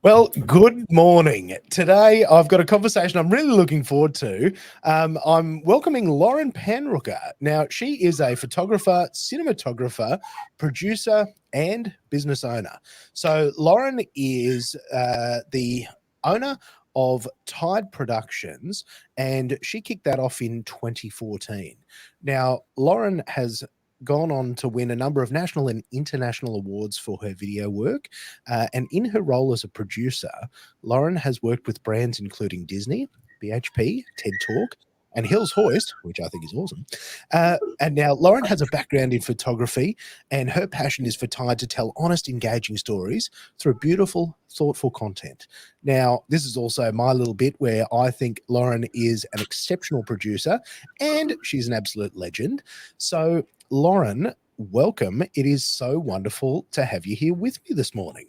Well, good morning. Today, I've got a conversation I'm really looking forward to. I'm welcoming Lauren Panrucker. Now, she is a photographer, cinematographer, producer, and business owner. So, Lauren is the owner of Tide Productions, and she kicked that off in 2014. Now, Lauren has gone on to win a number of national and international awards for her video work. And in her role as a producer, Lauren has worked with brands including Disney, BHP, TEDtalk, and Hills Hoist, which I think is awesome. And now Lauren has a background in photography, and her passion is for Tide to tell honest, engaging stories through beautiful, thoughtful content. Now, this is also my little bit where I think Lauren is an exceptional producer, and she's an absolute legend. So, Lauren, welcome. It is so wonderful to have you here with me this morning.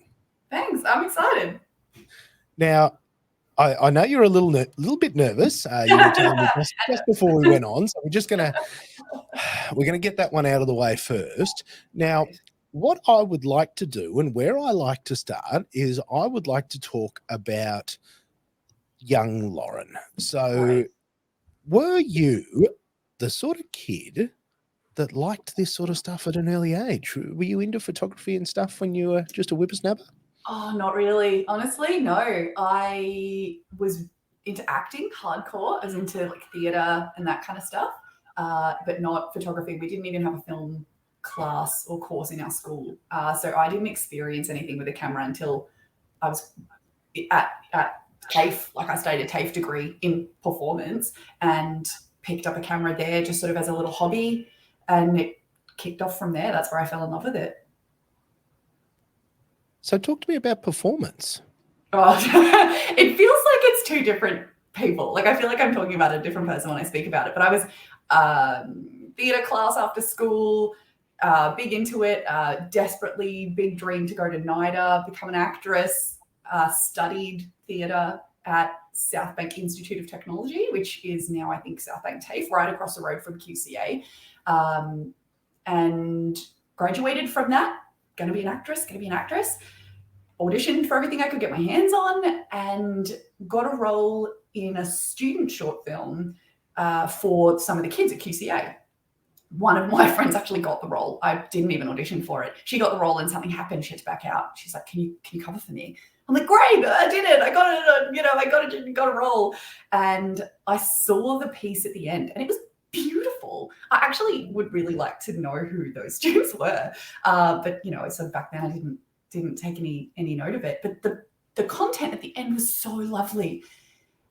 Thanks. I'm excited. Now, I know you're a little bit nervous. You were telling me just before we went on, so we're gonna get that one out of the way first. Now, what I would like to do, and where I like to start, is I would like to talk about young Lauren. So, were you the sort of kid that liked this sort of stuff at an early age? Were you into photography and stuff when you were just a whippersnapper? Oh, not really. Honestly, no. I was into acting hardcore. I was into like theatre and that kind of stuff, but not photography. We didn't even have a film class or course in our school. So I didn't experience anything with a camera until I was at TAFE. Like I studied a TAFE degree in performance and picked up a camera there just sort of as a little hobby. And it kicked off from there. That's where I fell in love with it. So talk to me about performance. Oh, it feels like it's two different people. Like I feel like I'm talking about a different person when I speak about it. But I was theatre class after school, big into it, desperately big dream to go to NIDA, become an actress, studied theatre at South Bank Institute of Technology, which is now I think South Bank TAFE, right across the road from QCA. And graduated from that, going to be an actress, auditioned for everything I could get my hands on and got a role in a student short film for some of the kids at QCA. One of my friends actually got the role. I didn't even audition for it. She got the role and something happened. She had to back out. She's like, can you cover for me? I'm like, great, I did it. I got it, got a role. And I saw the piece at the end and it was beautiful. I actually would really like to know who those students were. But sort of back then I didn't take any note of it. But the content at the end was so lovely.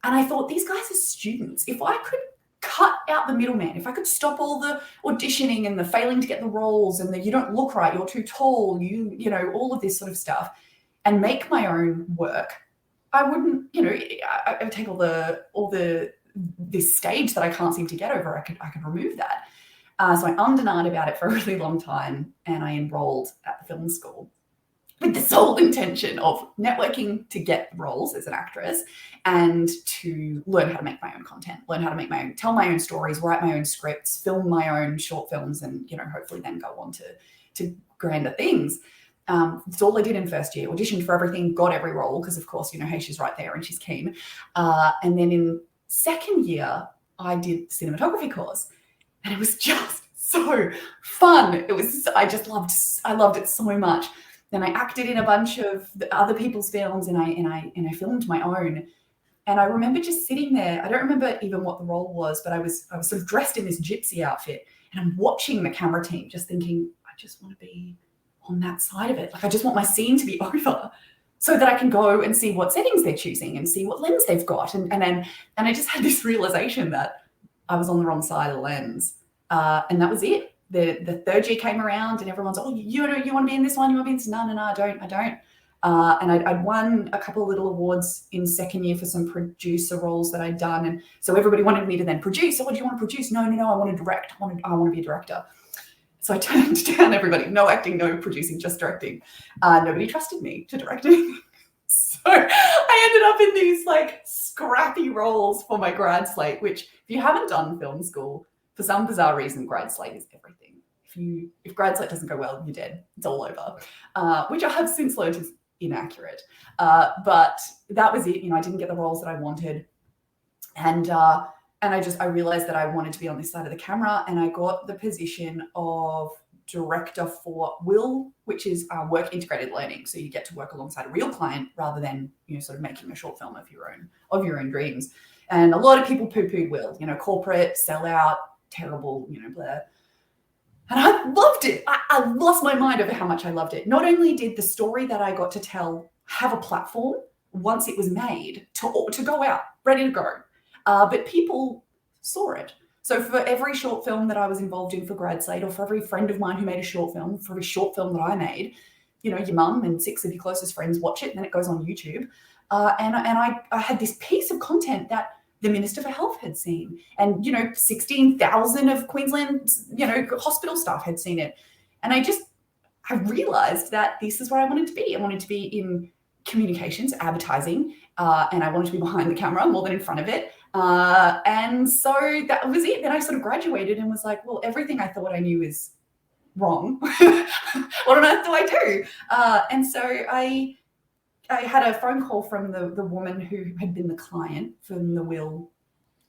And I thought, these guys are students. If I could cut out the middleman, if I could stop all the auditioning and the failing to get the roles and the you don't look right, you're too tall, all of this sort of stuff, and make my own work, I wouldn't, I would take all this stage that I can't seem to get over. I could remove that. So I undenied about it for a really long time, and I enrolled at the film school with the sole intention of networking to get roles as an actress and to learn how to make my own content, tell my own stories, write my own scripts, film my own short films, and hopefully then go on to grander things. That's all I did in first year. Auditioned for everything, got every role because of course, hey, she's right there and she's keen. And then in second year, I did cinematography course, and it was just so fun. I loved it so much. Then I acted in a bunch of other people's films, and I filmed my own. And I remember just sitting there. I don't remember even what the role was, but I was sort of dressed in this gypsy outfit, and I'm watching the camera team, just thinking, I just want to be on that side of it. Like I just want my scene to be over, so that I can go and see what settings they're choosing and see what lens they've got. And I just had this realization that I was on the wrong side of the lens, and that was it. The third year came around and everyone's, oh, you want to be in this one? You want to be in this? No, I don't. And I'd won a couple of little awards in second year for some producer roles that I'd done. And so everybody wanted me to then produce. So what do you want to produce? No, I want to direct. I want to be a director. So I turned down everybody. No acting, no producing, just directing. Nobody trusted me to directing. So I ended up in these like scrappy roles for my grad slate, which if you haven't done film school, for some bizarre reason, grad slate is everything. If grad slate doesn't go well, you're dead. It's all over. Which I have since learned is inaccurate. But that was it. I didn't get the roles that I wanted. And I realized that I wanted to be on this side of the camera, and I got the position of director for WIL, which is work integrated learning. So you get to work alongside a real client rather than sort of making a short film of your own dreams. And a lot of people poo-pooed WIL, corporate, sellout, terrible, blah. And I loved it. I lost my mind over how much I loved it. Not only did the story that I got to tell have a platform once it was made to go out, ready to go, but people saw it. So for every short film that I was involved in for Grad Slate, or for every friend of mine who made a short film, for every short film that I made, your mum and 6 of your closest friends watch it, and then it goes on YouTube. And I had this piece of content that the Minister for Health had seen, and 16,000 of Queensland's hospital staff had seen it. And I realized that this is where I wanted to be. I wanted to be in communications, advertising, and I wanted to be behind the camera more than in front of it. And so that was it. Then I sort of graduated and was like, well, everything I thought I knew is wrong. What on earth do I do? And so I had a phone call from the woman who had been the client from the WIL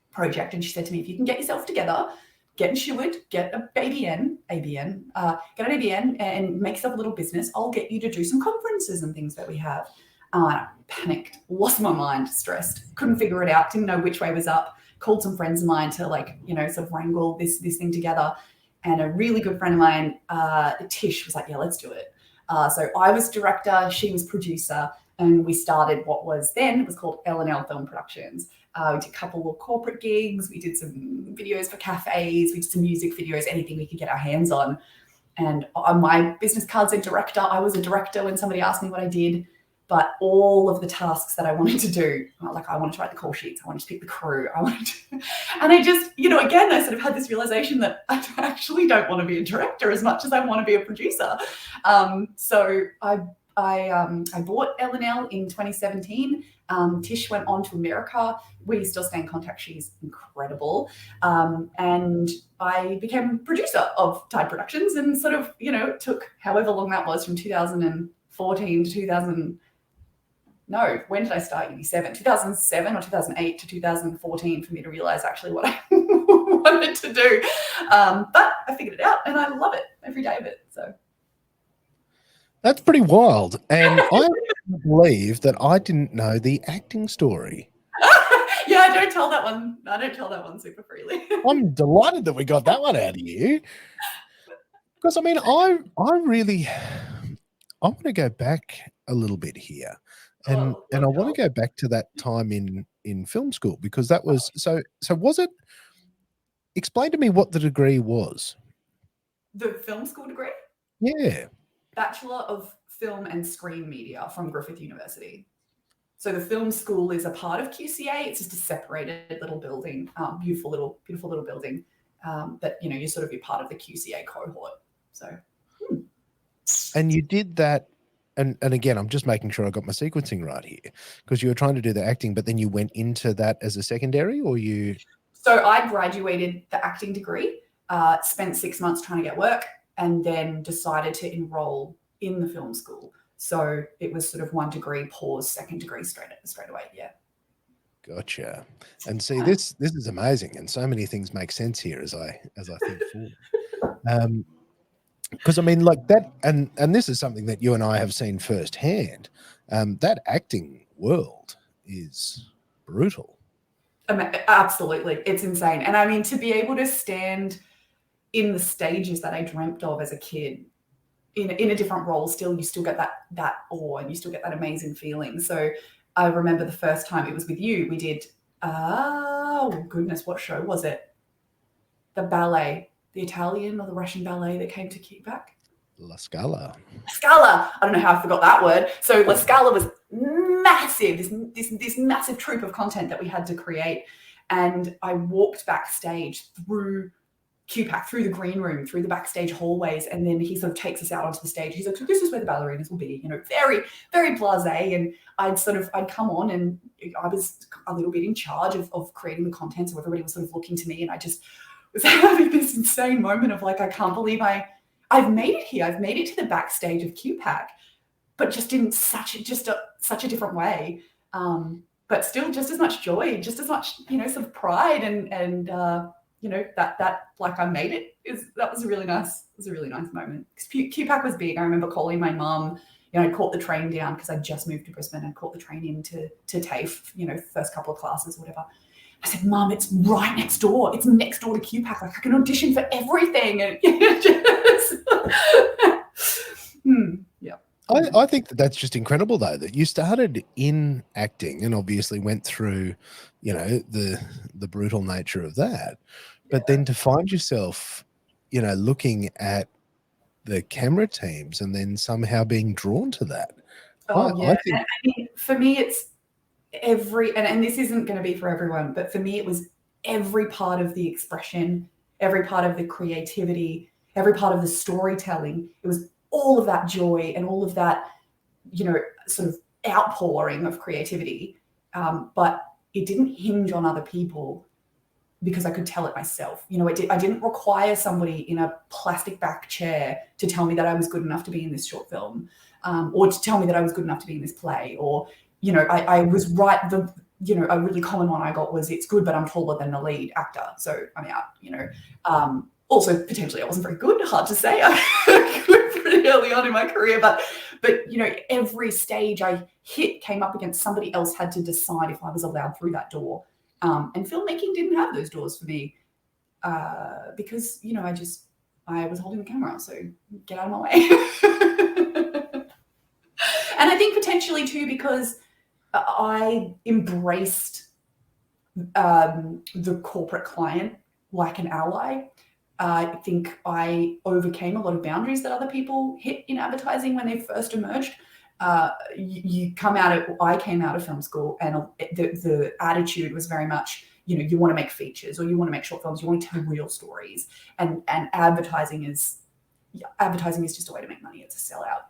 project. And she said to me, if you can get yourself together, get insured, get a ABN, get an ABN and make yourself a little business, I'll get you to do some conferences and things that we have. I panicked, lost my mind, stressed, couldn't figure it out, didn't know which way was up, called some friends of mine to sort of wrangle this thing together. And a really good friend of mine, Tish, was like, yeah, let's do it. So I was director, she was producer, and we started what was called L&L Film Productions. We did a couple of corporate gigs, we did some videos for cafes, we did some music videos, anything we could get our hands on. And on my business card said director. I was a director when somebody asked me what I did. But all of the tasks that I wanted to do, like I wanted to write the call sheets, I wanted to pick the crew, and I just, again, I sort of had this realization that I actually don't want to be a director as much as I want to be a producer. So I bought L&L in 2017. Tish went on to America. We still stay in contact. She's incredible. And I became producer of Tide Productions, and sort of, took however long that was from 2014 to when did I start uni? 2007 or 2008 to 2014 for me to realize actually what I wanted to do. But I figured it out and I love it every day of it. So that's pretty wild. And I believe that I didn't know the acting story. Yeah, I don't tell that one super freely. I'm delighted that we got that one out of you. Because I mean, I want to go back a little bit here. And I want to go back to that time in film school, because that was so was it, explain to me what the degree was. The film school degree? Yeah. Bachelor of Film and Screen Media from Griffith University. So the film school is a part of QCA. It's just a separated little building, beautiful little building that, you sort of be part of the QCA cohort. So. And you did that. And again, I'm just making sure I got my sequencing right here, because you were trying to do the acting, but then you went into that as a secondary, or you? So I graduated the acting degree, spent 6 months trying to get work, and then decided to enroll in the film school. So it was sort of one degree, pause, second degree straight away. Yeah. Gotcha. And see, this is amazing, and so many things make sense here as I think forward. Because I mean, like that, and this is something that you and I have seen firsthand. That acting world is brutal. Absolutely, it's insane. And I mean, to be able to stand in the stages that I dreamt of as a kid, in a different role, you still get that awe, and you still get that amazing feeling. So I remember the first time it was with you. We did, oh goodness, what show was it? The ballet. The Italian or the Russian ballet that came to Quebec? La Scala. Scala. I don't know how I forgot that word. So La Scala was massive, this massive troupe of content that we had to create. And I walked backstage through QPAC, through the green room, through the backstage hallways, and then he sort of takes us out onto the stage. He's like, so this is where the ballerinas will be, very, very blasé. And I'd come on, and I was a little bit in charge of creating the content. So everybody was sort of looking to me, and I just was having this insane moment of like, I can't believe I've made it here. I've made it to the backstage of QPAC, but just in such a different way. But still just as much joy, just as much, sort of pride and that like I made it. That was a really nice moment. Because QPAC was big. I remember calling my mum. I caught the train down because I just moved to Brisbane and caught the train into TAFE, first couple of classes or whatever. I said, Mum, it's right next door. It's next door to QPAC. Like I can audition for everything. And yeah. I think that's just incredible, though, that you started in acting and obviously went through, the brutal nature of that. But then to find yourself, looking at the camera teams and then somehow being drawn to that. I think I mean, for me, it's and this isn't going to be for everyone, but for me, it was every part of the expression, every part of the creativity, every part of the storytelling. It was all of that joy and all of that, sort of outpouring of creativity. But it didn't hinge on other people because I could tell it myself. I didn't require somebody in a plastic back chair to tell me that I was good enough to be in this short film, or to tell me that I was good enough to be in this play, or, I was right. A really common one I got was, it's good, but I'm taller than the lead actor, so I'm out, Also, potentially, I wasn't very good. Hard to say. I quit pretty early on in my career, but every stage I hit came up against somebody else had to decide if I was allowed through that door. And filmmaking didn't have those doors for me because I was holding the camera, so get out of my way. And I think potentially too because I embraced the corporate client like an ally. I think I overcame a lot of boundaries that other people hit in advertising when they first emerged. I came out of film school, and the attitude was very much, you want to make features or you want to make short films, you want to tell real stories, and advertising is just a way to make money. It's a sellout.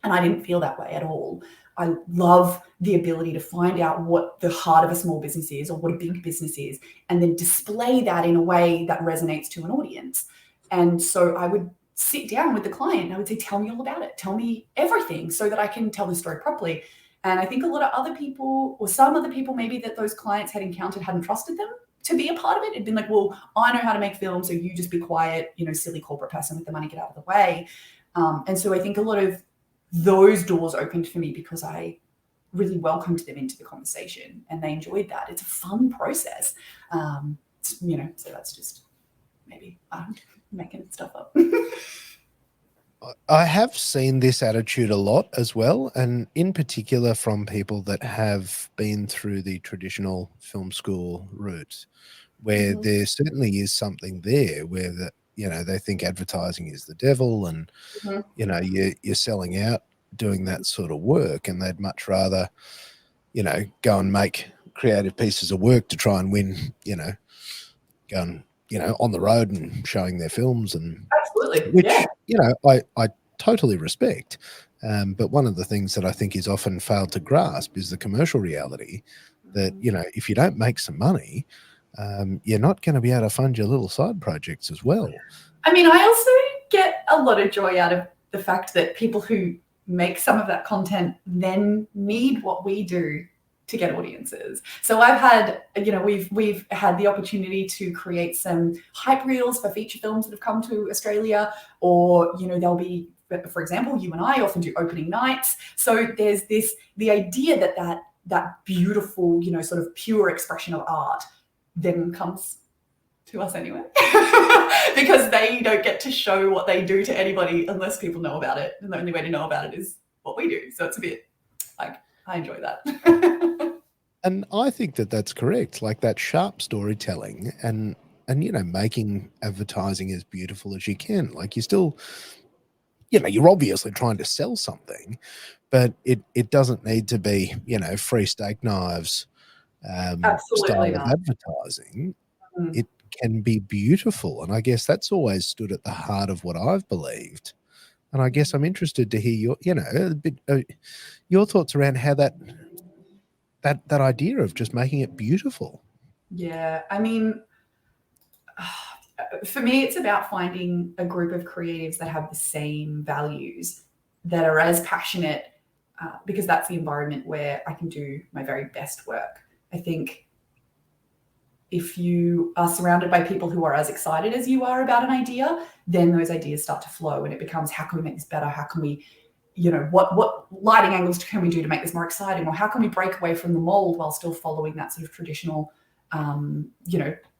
And I didn't feel that way at all. I love the ability to find out what the heart of a small business is or what a big business is, and then display that in a way that resonates to an audience. And so I would sit down with the client and I would say, tell me all about it. Tell me everything so that I can tell the story properly. And I think a lot of other people, or some other people maybe that those clients had encountered, hadn't trusted them to be a part of it. It'd been like, well, I know how to make films, so you just be quiet, silly corporate person with the money, get out of the way. And so I think a lot of those doors opened for me because I really welcomed them into the conversation and they enjoyed that. It's a fun process. So that's just maybe I'm making stuff up. I have seen this attitude a lot as well, and in particular from people that have been through the traditional film school route, where there certainly is something there where they think advertising is the devil, and you're selling out doing that sort of work, and they'd much rather go and make creative pieces of work to try and win, go and on the road and showing their films, and absolutely, which yeah. I totally respect. But one of the things that I think is often failed to grasp is the commercial reality that if you don't make some money, you're not going to be able to fund your little side projects as well. I mean, I also get a lot of joy out of the fact that people who make some of that content then need what we do to get audiences. So I've had, we've had the opportunity to create some hype reels for feature films that have come to Australia, or, there'll be, for example, you and I often do opening nights. So there's the idea that beautiful, sort of pure expression of art then comes to us anyway, because they don't get to show what they do to anybody unless people know about it. And the only way to know about it is what we do. So it's a bit like, I enjoy that. And I think that that's correct. Like that sharp storytelling and making advertising as beautiful as you can. Like you still, you're obviously trying to sell something, but it doesn't need to be, free steak knives style of advertising. It can be beautiful. And I guess that's always stood at the heart of what I've believed. And I guess I'm interested to hear your thoughts around how that idea of just making it beautiful. Yeah, I mean, for me, it's about finding a group of creatives that have the same values, that are as passionate because that's the environment where I can do my very best work. I think if you are surrounded by people who are as excited as you are about an idea, then those ideas start to flow, and it becomes, how can we make this better? How can we, what lighting angles can we do to make this more exciting? Or how can we break away from the mold while still following that sort of traditional,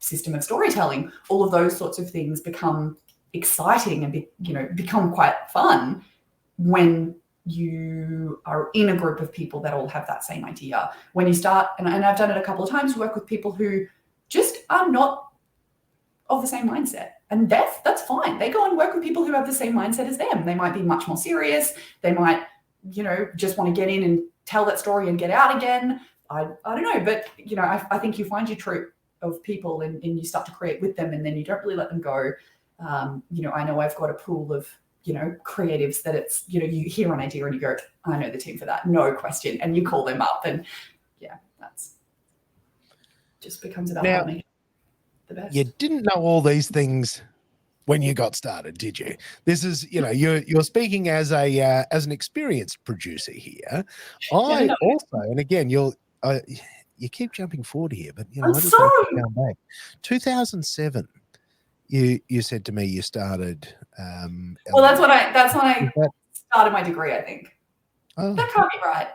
system of storytelling? All of those sorts of things become exciting and become quite fun when you are in a group of people that all have that same idea. When you start, and I've done it a couple of times, work with people who just are not of the same mindset. And that's fine. They go and work with people who have the same mindset as them. They might be much more serious. They might, just want to get in and tell that story and get out again. I don't know. But, I think you find your troop of people and you start to create with them, and then you don't really let them go. I know I've got a pool of, creatives that it's, you hear an idea and you go, I know the team for that, no question. And you call them up, and that's just becomes about helping the best. You didn't know all these things when you got started, did you? This is, you're speaking as an experienced producer here. I also, and again, you keep jumping forward here, but I'm I just sorry. want to come back. 2007. You said to me you started. Well, that's when I started my degree, I think. Oh. That can't be right.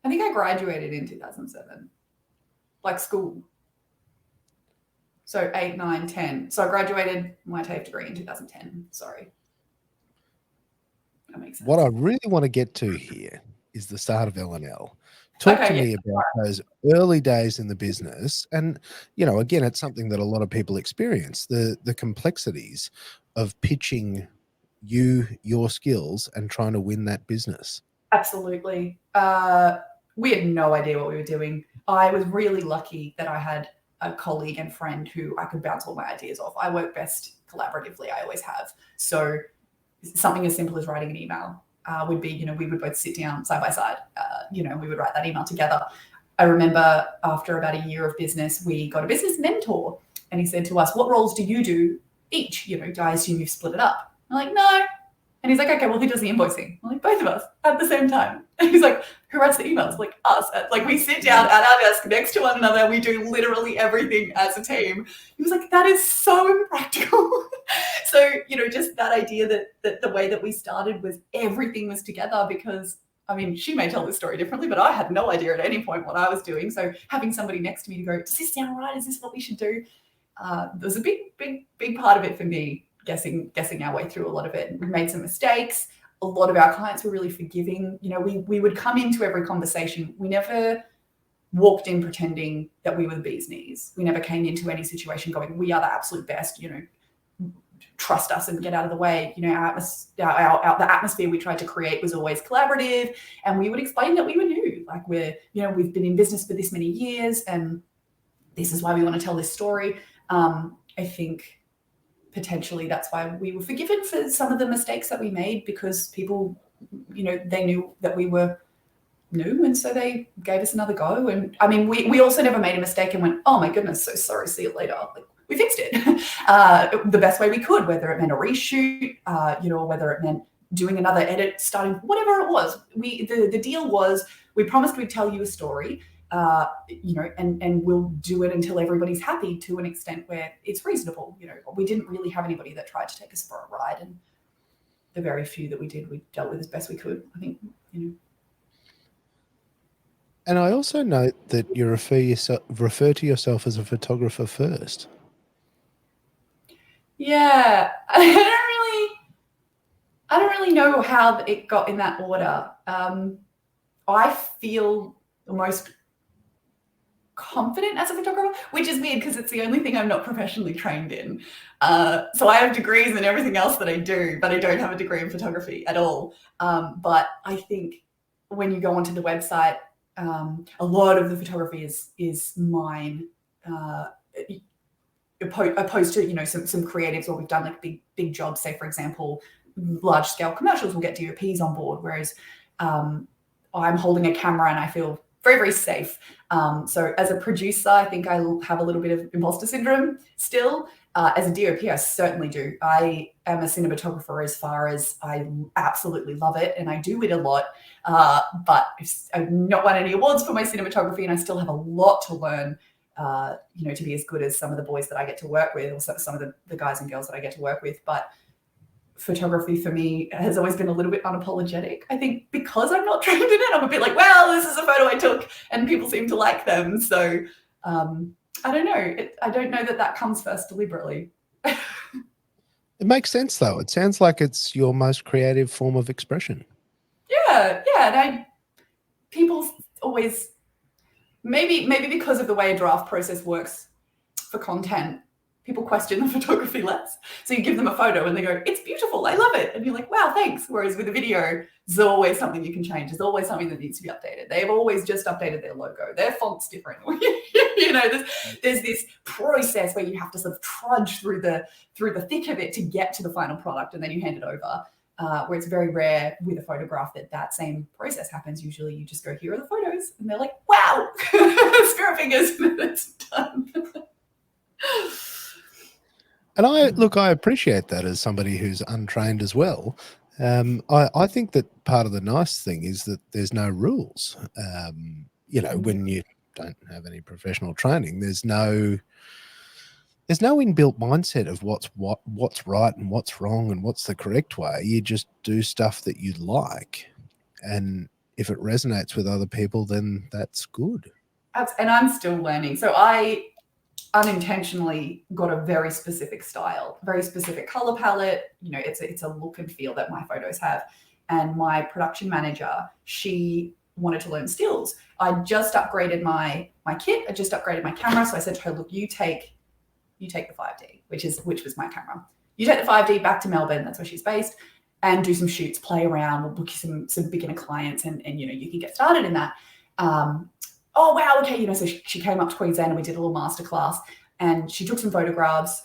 I think I graduated in 2007, like school. So 8, 9, 10. So I graduated my TAFE degree in 2010. Sorry. That makes sense. What I really want to get to here is the start of L&L. Talk to me about those early days in the business. And, again, it's something that a lot of people experience, the complexities of pitching your skills and trying to win that business. Absolutely. We had no idea what we were doing. I was really lucky that I had a colleague and friend who I could bounce all my ideas off. I work best collaboratively. I always have. So something as simple as writing an email would be, we would both sit down side by side. We would write that email together. I remember after about a year of business, we got a business mentor, and he said to us, what roles do you do each? I assume you've split it up. I'm like, no. And he's like, okay, well, who does the invoicing? I'm like, both of us at the same time. And he's like, who writes the emails? Like, us. Like, we sit down at our desk next to one another. We do literally everything as a team. He was like, that is so impractical. So, just that idea that the way that we started was everything was together, because, she may tell this story differently, but I had no idea at any point what I was doing. So having somebody next to me to go, does this sound right? Is this what we should do? There's a big part of it for me. Guessing our way through a lot of it. We made some mistakes. A lot of our clients were really forgiving. We would come into every conversation. We never walked in pretending that we were the bee's knees. We never came into any situation going, we are the absolute best, trust us and get out of the way. The atmosphere we tried to create was always collaborative, and we would explain that we were new. Like, we've been in business for this many years, and this is why we want to tell this story. I think potentially that's why we were forgiven for some of the mistakes that we made, because people, they knew that we were new, and so they gave us another go. And we also never made a mistake and went, oh my goodness, so sorry, see you later. Like, we fixed it the best way we could, whether it meant a reshoot, whether it meant doing another edit, starting, whatever it was. The deal was, we promised we'd tell you a story. And we'll do it until everybody's happy, to an extent where it's reasonable. We didn't really have anybody that tried to take us for a ride, and the very few that we did, we dealt with as best we could, I think. And I also note that you refer to yourself as a photographer first. Yeah, I don't really know how it got in that order. I feel the most confident as a photographer, which is weird because it's the only thing I'm not professionally trained in. So I have degrees in everything else that I do, but I don't have a degree in photography at all. But I think when you go onto the website, a lot of the photography is mine, opposed to some creatives where we've done like big jobs. Say, for example, large scale commercials will get DOPs on board, whereas I'm holding a camera and I feel very, very safe. So as a producer, I think I have a little bit of imposter syndrome still. As a DOP, I certainly do. I am a cinematographer as far as I absolutely love it, and I do it a lot. But I've not won any awards for my cinematography, and I still have a lot to learn, to be as good as some of the boys that I get to work with, or some of the guys and girls that I get to work with. But photography for me has always been a little bit unapologetic. I think because I'm not trained in it, I'm a bit like, well, this is a photo I took and people seem to like them. So I don't know. I don't know that comes first deliberately. It makes sense, though. It sounds like it's your most creative form of expression. Yeah. And people always, maybe because of the way a draft process works for content, people question the photography less. So you give them a photo and they go, it's beautiful, I love it. And you're like, wow, thanks. Whereas with a video, there's always something you can change. There's always something that needs to be updated. They've always just updated their logo. Their font's different. There's this process where you have to sort of trudge through the thick of it to get to the final product, and then you hand it over. Where it's very rare with a photograph that same process happens. Usually you just go, here are the photos. And they're like, wow, spirit fingers, and it's done. And I appreciate that as somebody who's untrained as well. I think that part of the nice thing is that there's no rules. When you don't have any professional training, there's no inbuilt mindset of what's right and what's wrong and what's the correct way. You just do stuff that you like, and if it resonates with other people, then that's good. And I'm still learning. So I unintentionally got a very specific style, very specific color palette. It's a look and feel that my photos have. And my production manager, she wanted to learn stills. I just upgraded my kit. I just upgraded my camera. So I said to her, look, you take the 5D, which was my camera. You take the 5D back to Melbourne, that's where she's based, and do some shoots, play around. We'll book you some beginner clients, and you can get started in that. Oh, wow, okay, so she came up to Queensland and we did a little masterclass, and she took some photographs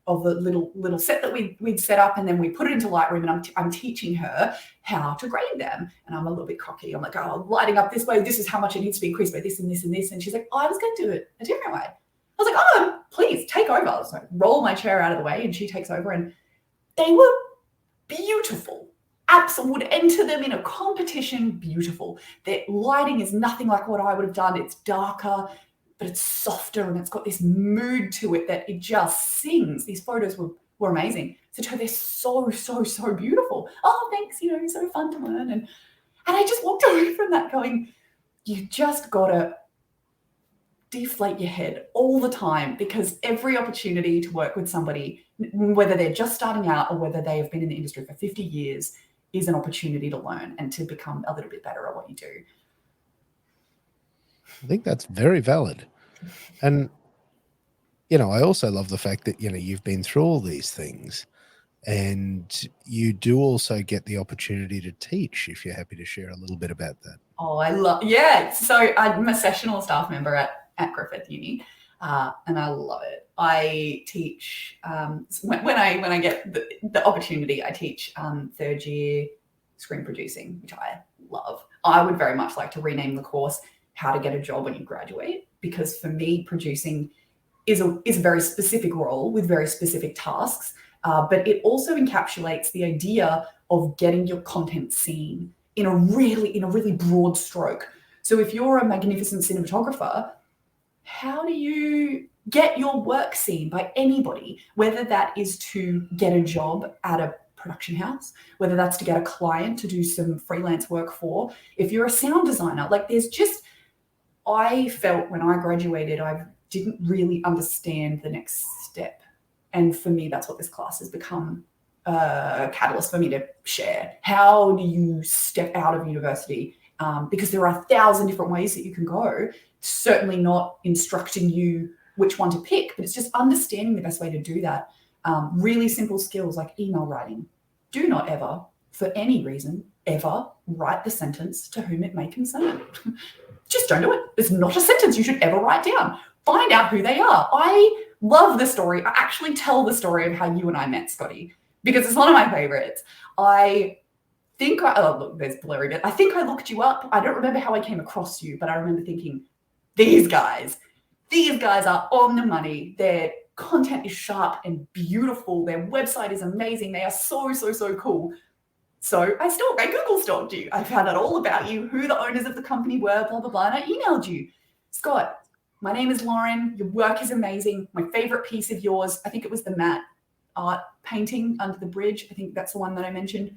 of the little set that we'd set up, and then we put it into Lightroom, and I'm teaching her how to grade them. And I'm a little bit cocky. I'm like, oh, lighting up this way, this is how much it needs to be increased by this and this and this. And she's like, oh, I was going to do it a different way. I was like, oh, please take over. So I roll my chair out of the way, and she takes over, and they were beautiful. Absolutely, would enter them in a competition, beautiful. Their lighting is nothing like what I would have done. It's darker, but it's softer, and it's got this mood to it that it just sings. These photos were amazing. So they're so, so, so beautiful. Oh, thanks, so fun to learn. And I just walked away from that going, you just gotta deflate your head all the time, because every opportunity to work with somebody, whether they're just starting out or whether they have been in the industry for 50 years, is an opportunity to learn and to become a little bit better at what you do. I think that's very valid. And, I also love the fact that, you've been through all these things, and you do also get the opportunity to teach, if you're happy to share a little bit about that. Oh, yeah. So I'm a sessional staff member at Griffith Uni, and I love it. I teach when I get the opportunity. I teach third year screen producing, which I love. I would very much like to rename the course "How to Get a Job When You Graduate," because for me, producing is a very specific role with very specific tasks, but it also encapsulates the idea of getting your content seen in a really broad stroke. So if you're a magnificent cinematographer, how do you get your work seen by anybody, whether that is to get a job at a production house, whether that's to get a client to do some freelance work for, if you're a sound designer, I felt when I graduated, I didn't really understand the next step. And for me, that's what this class has become a catalyst for me to share. How do you step out of university? Because there are 1,000 different ways that you can go. Certainly not instructing you which one to pick, but it's just understanding the best way to do that. Really simple skills like email writing. Do not ever, for any reason, ever write the sentence "to whom it may concern." Just don't do it. It's not a sentence you should ever write down. Find out who they are. I love the story. I actually tell the story of how you and I met, Scotty, because it's one of my favorites. I think, look, there's blurry bit. I think I looked you up. I don't remember how I came across you, but I remember thinking, these guys are on the money. They're content is sharp and beautiful. Their website is amazing. They are so, so, so cool. So I Google stalked you. I found out all about you, who the owners of the company were, blah, blah, blah. And I emailed you. Scott, my name is Lauren. Your work is amazing. My favorite piece of yours, I think it was the matte art painting under the bridge. I think that's the one that I mentioned.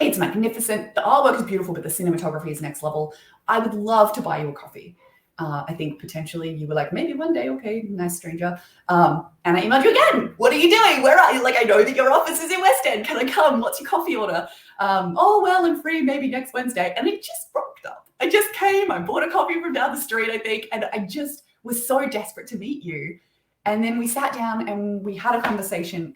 It's magnificent. The artwork is beautiful, but the cinematography is next level. I would love to buy you a coffee. I think potentially you were like, maybe one day, okay, nice stranger. And I emailed you again. What are you doing? Where are you? Like, I know that your office is in West End. Can I come? What's your coffee order? Oh, well, I'm free maybe next Wednesday. And it just rocked up. I just came. I bought a coffee from down the street, I think. And I just was so desperate to meet you. And then we sat down and we had a conversation,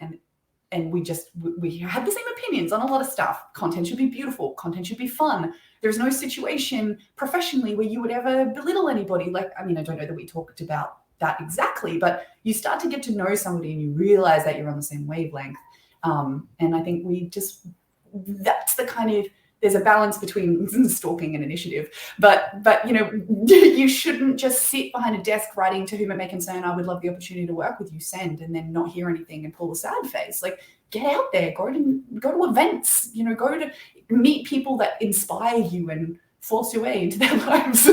and we had the same opinions on a lot of stuff. Content should be beautiful. Content should be fun. There's no situation professionally where you would ever belittle anybody. Like, I mean, I don't know that we talked about that exactly, but you start to get to know somebody and you realize that you're on the same wavelength. And I think that's the kind of, there's a balance between stalking and initiative, but you shouldn't just sit behind a desk writing to whom it may concern, I would love the opportunity to work with you, send, and then not hear anything and pull a sad face. Like, get out there, go to events, go to meet people that inspire you and force your way into their lives.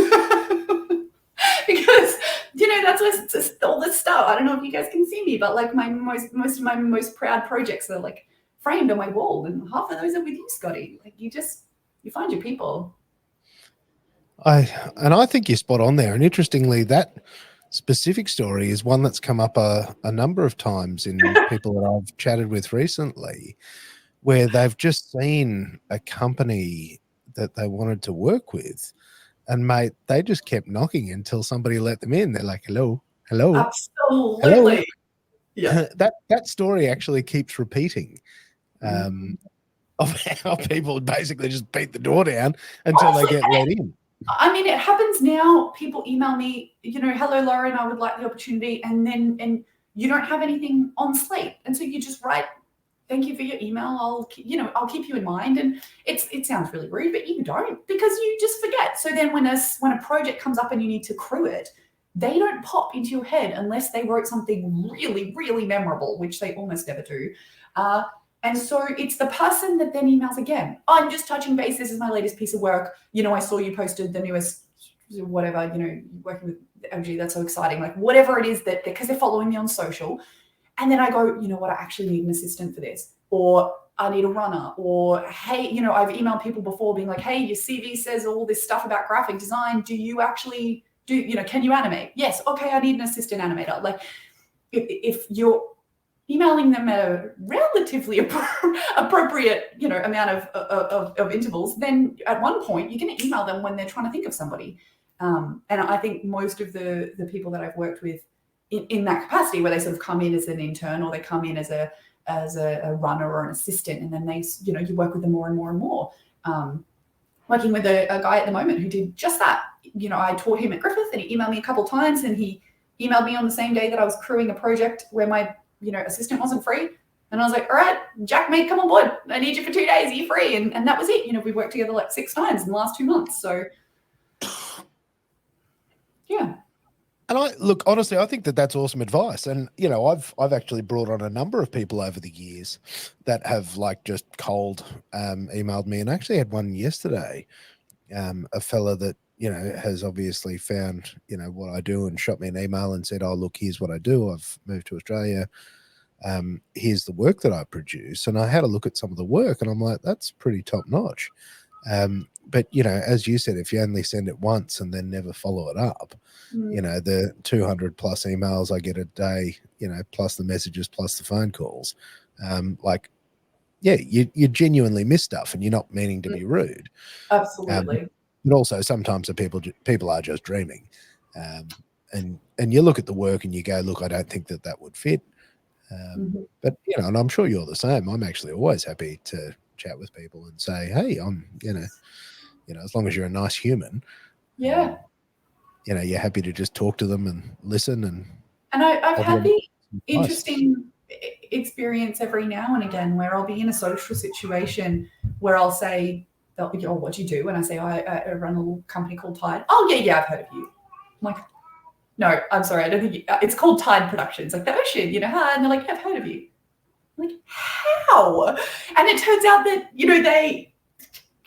Because that's what's all this stuff. I don't know if you guys can see me, but like most of my most proud projects are like framed on my wall, and half of those are with you, Scotty. Like, you find your people. I think you're spot on there. And interestingly, that specific story is one that's come up a number of times in people that I've chatted with recently, where they've just seen a company that they wanted to work with, and mate, they just kept knocking until somebody let them in. They're like, hello. Absolutely. Hello. Yeah. that story actually keeps repeating. Of how people basically just beat the door down until they get let in. I mean, it happens now. People email me, hello, Lauren, I would like the opportunity. And you don't have anything on slate. And so you just write, thank you for your email. I'll keep you in mind. And it sounds really rude, but you don't, because you just forget. So then when a project comes up and you need to crew it, they don't pop into your head unless they wrote something really, really memorable, which they almost never do. And so it's the person that then emails again. I'm just touching base. This is my latest piece of work. I saw you posted the newest, whatever, working with LG. That's so exciting. Like, whatever it is that, because they're following me on social. And then I go, you know what, I actually need an assistant for this. Or I need a runner. Or, hey, I've emailed people before being like, hey, your CV says all this stuff about graphic design. Do you actually can you animate? Yes. Okay, I need an assistant animator. Like, if you're emailing them at a relatively appropriate, amount of intervals, then at one point you're going to email them when they're trying to think of somebody. And I think most of the people that I've worked with in that capacity, where they sort of come in as an intern or they come in as a runner or an assistant, and then they, you work with them more and more and more. Working with a guy at the moment who did just that. I taught him at Griffith, and he emailed me a couple of times, and he emailed me on the same day that I was crewing a project where my assistant wasn't free. And I was like, all right, Jack, mate, come on board. I need you for 2 days. Are you free? And that was it. We worked together like 6 times in the last 2 months. So, yeah. And honestly, I think that that's awesome advice. And, I've actually brought on a number of people over the years that have like just cold emailed me. And I actually had one yesterday, a fella that, has obviously found, what I do and shot me an email and said, oh, look, here's what I do. I've moved to Australia. Here's the work that I produce. And I had a look at some of the work and I'm like, that's pretty top notch. But, as you said, if you only send it once and then never follow it up, the 200 plus emails I get a day, plus the messages, plus the phone calls, you genuinely miss stuff and you're not meaning to be rude. Absolutely. But also sometimes the people are just dreaming. And you look at the work and you go, look, I don't think that would fit. But, and I'm sure you're the same. I'm actually always happy to chat with people and say, hey, I'm, as long as you're a nice human. Yeah. You're happy to just talk to them and listen. And I've had the interesting experience every now and again where I'll be in a social situation where I'll say, oh, what do you do? And I say, I run a little company called Tide. Oh, yeah, I've heard of you. I'm like, No, I'm sorry. I don't think it's called Tide Productions, like the ocean, huh? And they're like, yeah, I've heard of you. I'm like, how? And it turns out that, they,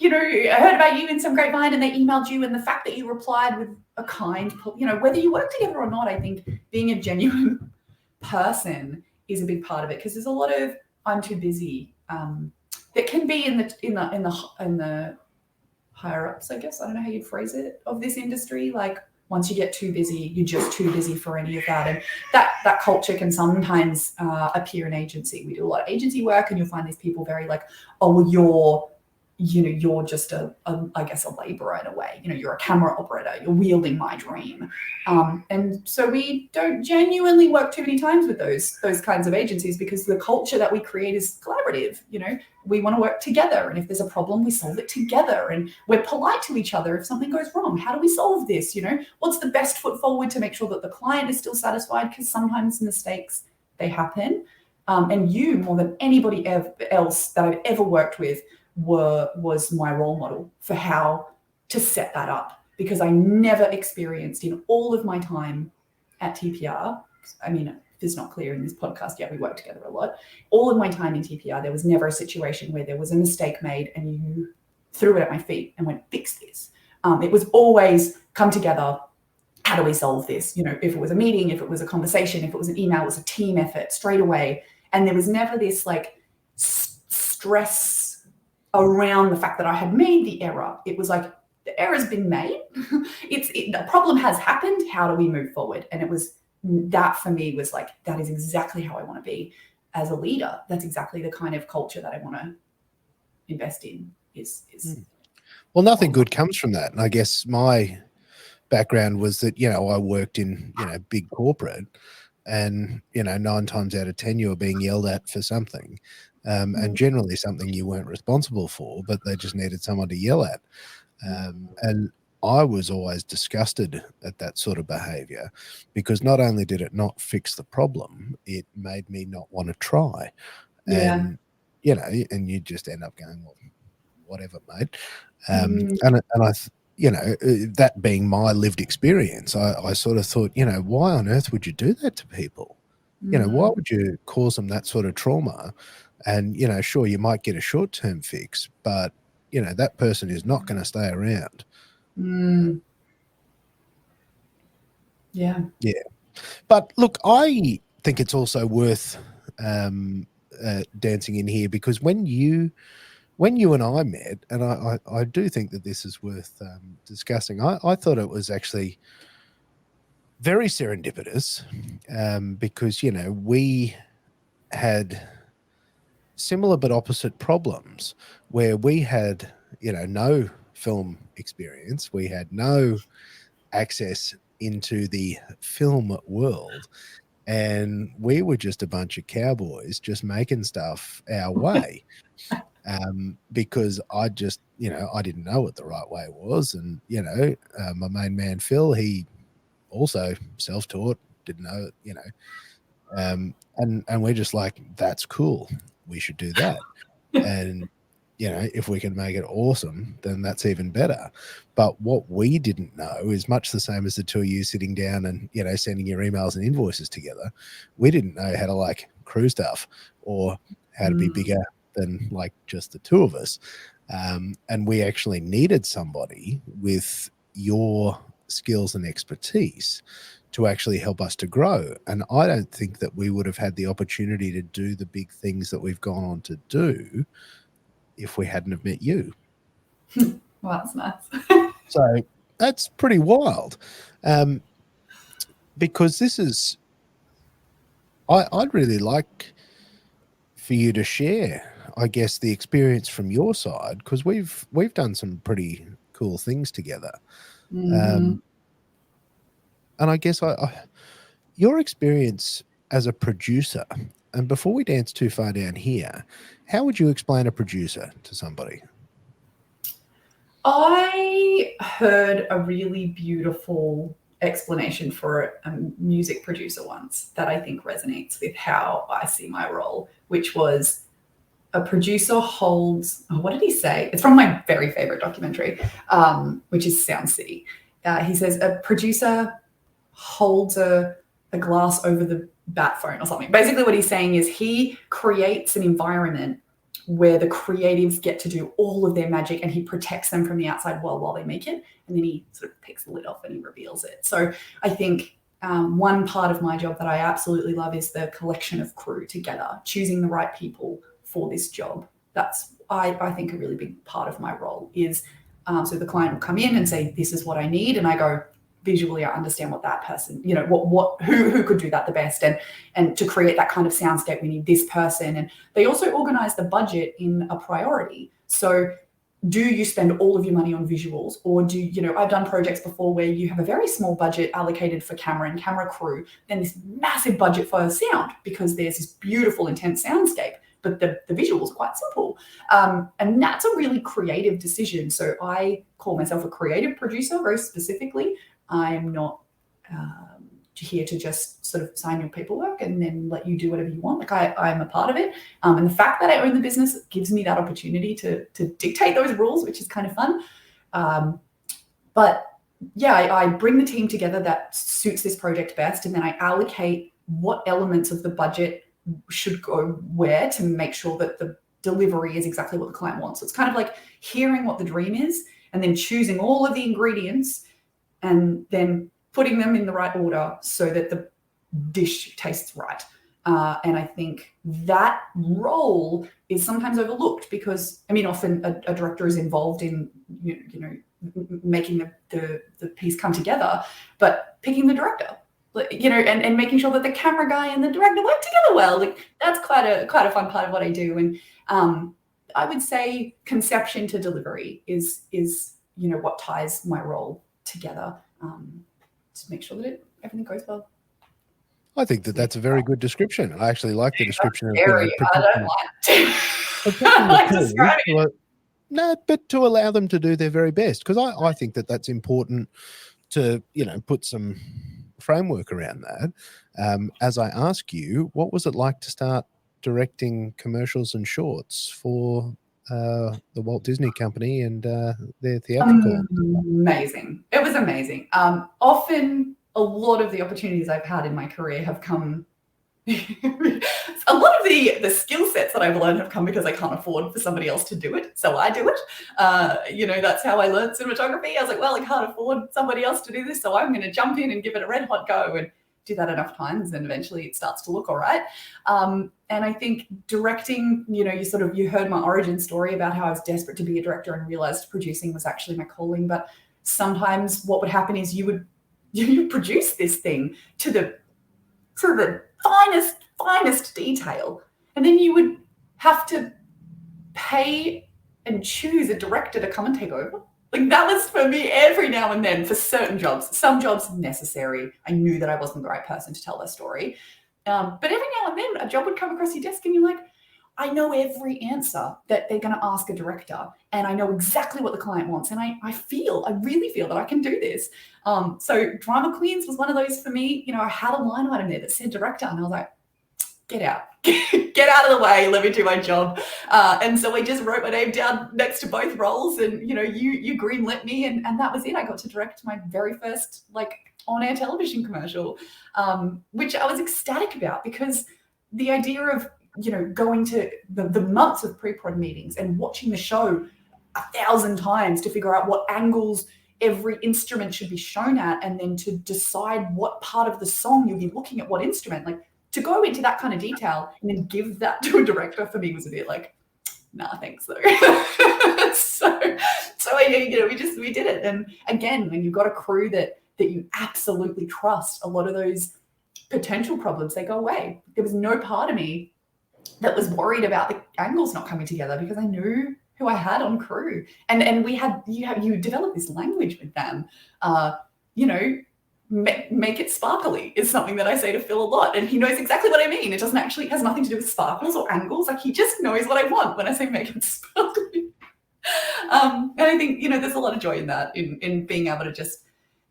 heard about you in some grapevine and they emailed you, and the fact that you replied with a kind, whether you work together or not, I think being a genuine person is a big part of it, because there's a lot of I'm too busy that can be in the higher ups, I guess. I don't know how you'd phrase it, of this industry. Like, once you get too busy, you're just too busy for any of that. And that culture can sometimes appear in agency. We do a lot of agency work, and you'll find these people very like, oh, well, you're just I guess a laborer in a way. You're a camera operator, you're wielding my dream. And so we don't genuinely work too many times with those kinds of agencies, because the culture that we create is collaborative. We want to work together, and if there's a problem, we solve it together, and we're polite to each other if something goes wrong. How do we solve this? What's the best foot forward to make sure that the client is still satisfied, because sometimes mistakes, they happen. And you, more than anybody else that I've ever worked with, was my role model for how to set that up, because I never experienced in all of my time at TPR, I mean, if it's not clear in this podcast yet, we work together a lot. All of my time in TPR, there was never a situation where there was a mistake made and you threw it at my feet and went, fix this. It was always come together. How do we solve this? If it was a meeting, if it was a conversation, if it was an email, it was a team effort straight away. And there was never this like stress around the fact that I had made the error. It was like, the error's been made. The problem has happened. How do we move forward? And it was that, for me, was like, that is exactly how I want to be as a leader. That's exactly the kind of culture that I want to invest in. Well, nothing good comes from that. And I guess my background was that, I worked in, big corporate, and, 9 times out of 10, you were being yelled at for something. And generally something you weren't responsible for, but they just needed someone to yell at. And I was always disgusted at that sort of behavior, because not only did it not fix the problem, it made me not want to try. Yeah. And, and you just end up going, well, whatever, mate. And I, that being my lived experience, I sort of thought, why on earth would you do that to people? Why would you cause them that sort of trauma? And, sure, you might get a short-term fix, but, that person is not going to stay around. Yeah. Yeah. But look, I think it's also worth dancing in here, because when you and I met, and I do think that this is worth discussing, I thought it was actually very serendipitous, because, we had similar but opposite problems, where we had, no film experience. We had no access into the film world, and we were just a bunch of cowboys just making stuff our way. Because I just, I didn't know what the right way was. And, my main man, Phil, he also self-taught, didn't know, and we're just like, that's cool. We should do that. And, if we can make it awesome, then that's even better. But what we didn't know is much the same as the two of you sitting down and, sending your emails and invoices together. We didn't know how to like crew stuff, or how to be bigger than like just the two of us. And we actually needed somebody with your skills and expertise to actually help us to grow. And I don't think that we would have had the opportunity to do the big things that we've gone on to do if we hadn't have met you. Well, that's nice. So that's pretty wild. Because this is, I'd really like for you to share, I guess, the experience from your side, because we've done some pretty cool things together. And I guess your experience as a producer, and before we dance too far down here, how would you explain a producer to somebody? I heard a really beautiful explanation for a music producer once that I think resonates with how I see my role, which was, a producer holds, what did he say? It's from my very favorite documentary, which is Sound City. He says a producer holds a glass over the bat phone or something. Basically what he's saying is he creates an environment where the creatives get to do all of their magic, and he protects them from the outside world while they make it. And then he sort of picks the lid off and he reveals it. So I think one part of my job that I absolutely love is the collection of crew together, choosing the right people for this job. That's, I think, a really big part of my role is, so the client will come in and say, this is what I need. And I go, visually, I understand what that person, you know, who could do that the best. And to create that kind of soundscape, we need this person. And they also organize the budget in a priority. So do you spend all of your money on visuals, or do you know, I've done projects before where you have a very small budget allocated for camera and camera crew, then this massive budget for sound because there's this beautiful, intense soundscape, but the visual is quite simple. And that's a really creative decision. So I call myself a creative producer very specifically. I'm not here to just sort of sign your paperwork and then let you do whatever you want. Like I'm a part of it. And the fact that I own the business gives me that opportunity to dictate those rules, which is kind of fun. But yeah, I bring the team together that suits this project best. And then I allocate what elements of the budget should go where to make sure that the delivery is exactly what the client wants. So it's kind of like hearing what the dream is and then choosing all of the ingredients and then putting them in the right order so that the dish tastes right. And I think that role is sometimes overlooked because, I mean, often a director is involved in, you know, making the piece come together, but picking the director, you know, and making sure that the camera guy and the director work together well, like that's quite a fun part of what I do. And I would say conception to delivery is you know, what ties my role together to make sure that everything goes well. I think that that's a very good description. I actually like the description of I don't like to describe it. No, but to allow them to do their very best, because I think that that's important to, you know, put some framework around that. As I ask you, what was it like to start directing commercials and shorts for the Walt Disney Company and their theatrical? Amazing. It was amazing. Often a lot of the opportunities I've had in my career have come a lot of the skill sets that I've learned have come because I can't afford for somebody else to do it, so I do it. You know, that's how I learned cinematography. I was like, well, I can't afford somebody else to do this, so I'm going to jump in and give it a red hot go and do that enough times, and eventually it starts to look all right. And I think directing, you know, you heard my origin story about how I was desperate to be a director and realized producing was actually my calling. But sometimes what would happen is you would produce this thing to the finest detail, and then you would have to pay and choose a director to come and take over. Like that was for me every now and then for certain jobs. Some jobs necessary. I knew that I wasn't the right person to tell their story. But every now and then a job would come across your desk and you're like, I know every answer that they're going to ask a director, and I know exactly what the client wants. And I really feel that I can do this. So Drama Queens was one of those for me. You know, I had a line item there that said director, and I was like, get out, get out of the way, let me do my job. And so I just wrote my name down next to both roles, and you know, you greenlit me, and that was it. I got to direct my very first like on-air television commercial, which I was ecstatic about, because the idea of, you know, going to the months of pre-prod meetings and watching the show 1,000 times to figure out what angles every instrument should be shown at, and then to decide what part of the song you'll be looking at what instrument, like to go into that kind of detail and then give that to a director for me was a bit like, nah, thanks though. so you know, we did it. And again, when you've got a crew that you absolutely trust, a lot of those potential problems, they go away. There was no part of me that was worried about the angles not coming together, because I knew who I had on crew, and you develop this language with them. You know, make it sparkly is something that I say to Phil a lot, and he knows exactly what I mean. It doesn't actually has nothing to do with sparkles or angles. Like he just knows what I want when I say make it sparkly. And I think, you know, there's a lot of joy in that, in being able to just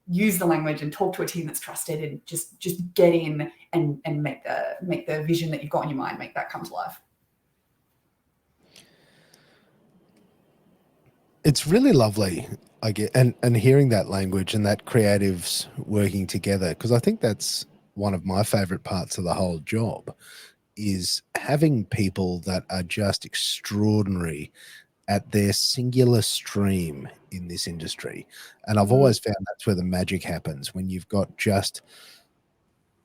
use the language and talk to a team that's trusted, and just get in and make the vision that you've got in your mind, make that come to life. It's really lovely. I get, and hearing that language and that creatives working together, because I think that's one of my favorite parts of the whole job is having people that are just extraordinary at their singular stream in this industry. And I've Mm, always found that's where the magic happens, when you've got just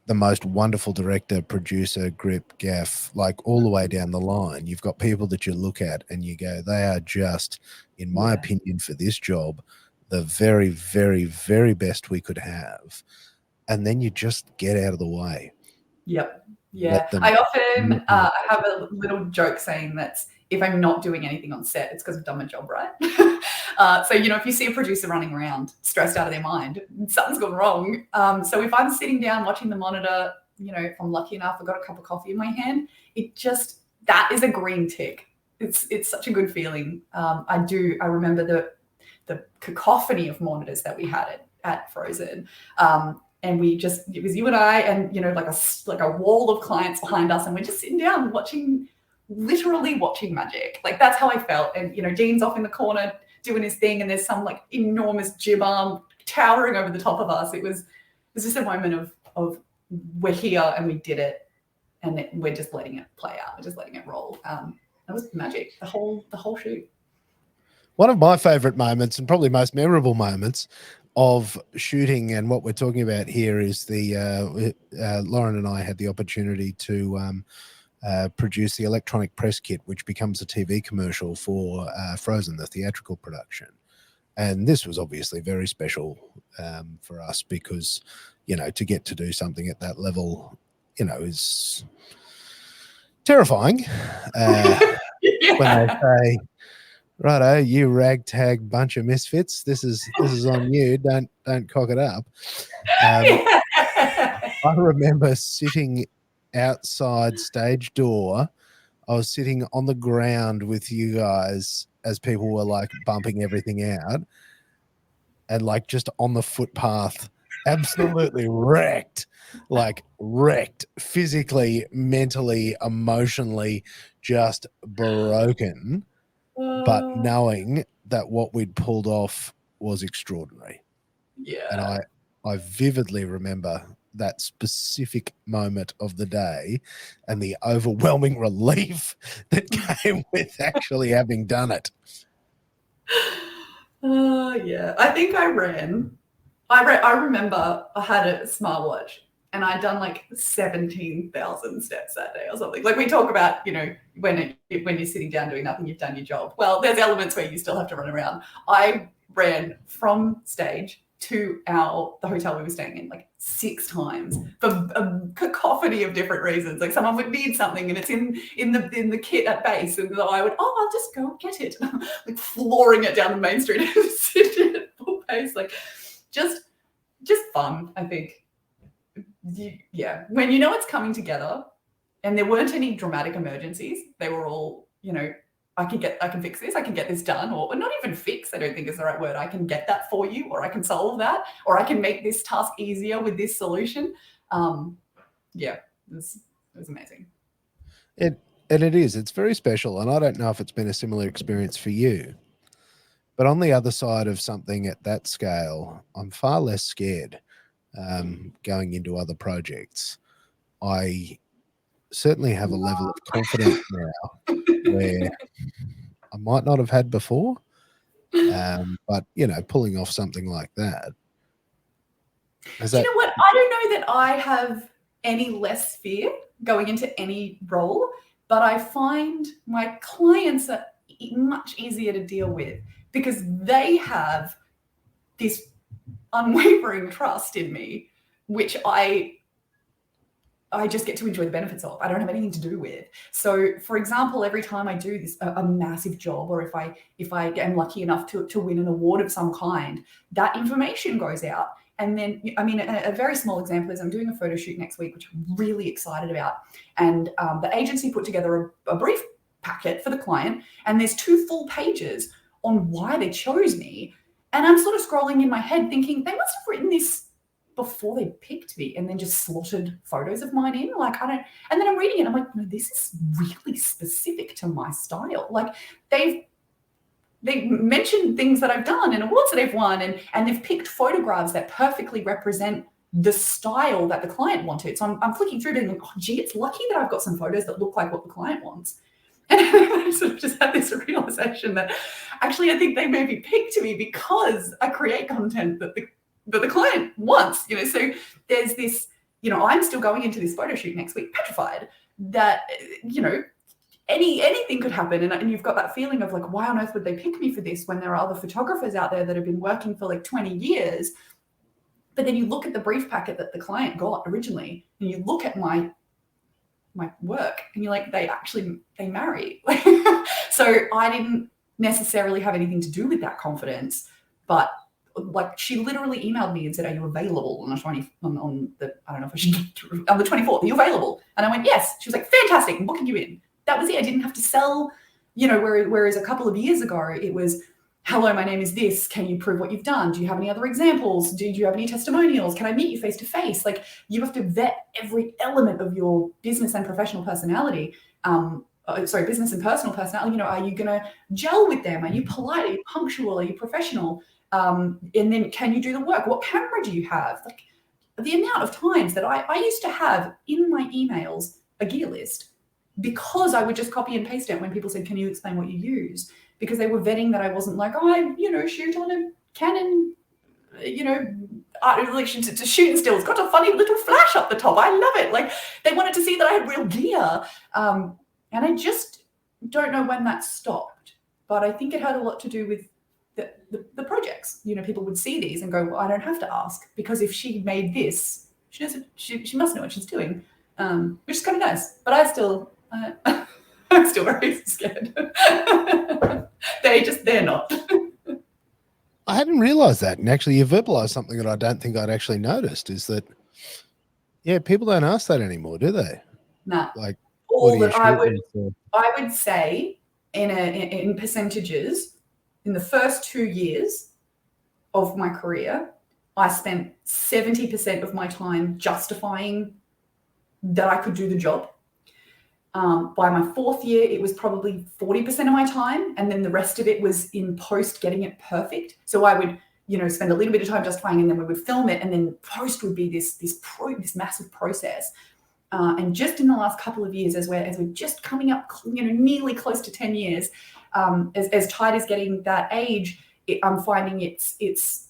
the most wonderful director, producer, grip, gaff, like all the way down the line. You've got people that you look at and you go, they are just, in my yeah. opinion, for this job, the very, very, very best we could have. And then you just get out of the way. Yep. Yeah. Let them. I often I have a little joke saying that if I'm not doing anything on set, it's because I've done my job right. So, if you see a producer running around stressed out of their mind, something's gone wrong. So if I'm sitting down watching the monitor, if I'm lucky enough, I've got a cup of coffee in my hand, that is a green tick. It's such a good feeling. I remember the cacophony of monitors that we had at Frozen. And it was you and I and, like a wall of clients behind us. And we're just sitting down literally watching magic. Like that's how I felt. And, Dean's off in the corner doing his thing. And there's some like enormous jib arm towering over the top of us. It was just a moment of we're here and we did it. And we're just letting it play out. We're just letting it roll. That was magic. The whole shoot. One of my favorite moments and probably most memorable moments of shooting, and what we're talking about here, is the Lauren and I had the opportunity to produce the electronic press kit, which becomes a TV commercial for Frozen, the theatrical production. And this was obviously very special for us because, to get to do something at that level, is terrifying. When they say, righto, you ragtag bunch of misfits, this is on you. Don't cock it up. I remember sitting outside stage door. I was sitting on the ground with you guys as people were like bumping everything out, and like just on the footpath, absolutely wrecked, physically, mentally, emotionally, just broken. But knowing that what we'd pulled off was extraordinary. Yeah. And I vividly remember that specific moment of the day and the overwhelming relief that came with actually having done it. Yeah. I think I remember I had a smartwatch and I'd done like 17,000 steps that day or something. Like we talk about, when you're sitting down doing nothing, you've done your job. Well, there's elements where you still have to run around. I ran from stage to the hotel we were staying in like 6 times for a cacophony of different reasons. Like someone would need something and it's in the kit at base, and I would, I'll just go get it, like flooring it down the main street and sitting at full pace, like just fun. I think, yeah, when it's coming together, and there weren't any dramatic emergencies. They were all, I can fix this, I can get this done, or not even fix, I don't think is the right word. I can get that for you, or I can solve that, or I can make this task easier with this solution. Yeah, it was amazing. It is. It's very special. And I don't know if it's been a similar experience for you. But on the other side of something at that scale, I'm far less scared going into other projects. I certainly have a level of confidence now where I might not have had before. But, pulling off something like that. Do you know what? I don't know that I have any less fear going into any role, but I find my clients are much easier to deal with because they have this unwavering trust in me, which I just get to enjoy the benefits of. I don't have anything to do with. So, for example, every time I do a massive job, or if I am lucky enough to win an award of some kind, that information goes out. And then, I mean, a very small example is I'm doing a photo shoot next week, which I'm really excited about. And the agency put together a brief packet for the client, and there's 2 full pages on why they chose me. And I'm sort of scrolling in my head thinking, they must have written this before they picked me and then just slotted photos of mine in. Like, and then I'm reading it, I'm like, no, this is really specific to my style. Like, they've they mention things that I've done and awards that I've won, and they've picked photographs that perfectly represent the style that the client wanted. So I'm flicking through it and like, oh, gee, it's lucky that I've got some photos that look like what the client wants. And I sort of just had this realization that actually I think they maybe picked me because I create content that the client wants, So there's this, I'm still going into this photo shoot next week, petrified that, anything could happen. And you've got that feeling of like, why on earth would they pick me for this when there are other photographers out there that have been working for like 20 years? But then you look at the brief packet that the client got originally, and you look at my work and you're like, they marry. So I didn't necessarily have anything to do with that confidence, but like she literally emailed me and said, are you available on the 24th? Are you available? And I went, yes. She was like, fantastic, I'm booking you in. That was it. I didn't have to sell, whereas a couple of years ago it was, hello, my name is this. Can you prove what you've done? Do you have any other examples? Do you have any testimonials? Can I meet you face to face? Like, you have to vet every element of your business and professional personality. Business and personal personality. Are you going to gel with them? Are you polite? Are you punctual? Are you professional? And then can you do the work? What camera do you have? Like, the amount of times that I used to have in my emails a gear list, because I would just copy and paste it when people said, can you explain what you use? Because they were vetting that I wasn't like, I shoot on a Canon, to shoot and still. It's got a funny little flash up the top. I love it. Like, they wanted to see that I had real gear. And I just don't know when that stopped. But I think it had a lot to do with the projects. People would see these and go, well, I don't have to ask, because if she made this, she must know what she's doing, which is kind of nice. But I'm still very scared. They're not. I hadn't realized that. And actually, you verbalized something that I don't think I'd actually noticed, is that, people don't ask that anymore, do they? No. Like, all that I would say in percentages, in the first 2 years of my career, I spent 70% of my time justifying that I could do the job. By my 4th year, it was probably 40% of my time. And then the rest of it was in post getting it perfect. So I would, spend a little bit of time justifying, and then we would film it. And then post would be this massive process. And just in the last couple of years, as we're just coming up, nearly close to 10 years, as Tide is getting that age, I'm finding it's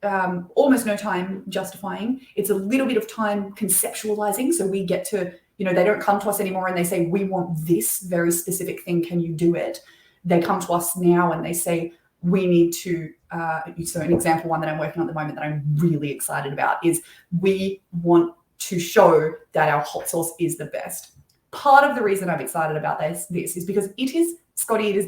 almost no time justifying. It's a little bit of time conceptualizing. So we get to, they don't come to us anymore and they say, we want this very specific thing. Can you do it? They come to us now and they say, we need to, so an example one that I'm working on at the moment that I'm really excited about is, we want to show that our hot sauce is the best. Part of the reason I'm excited about this is because it is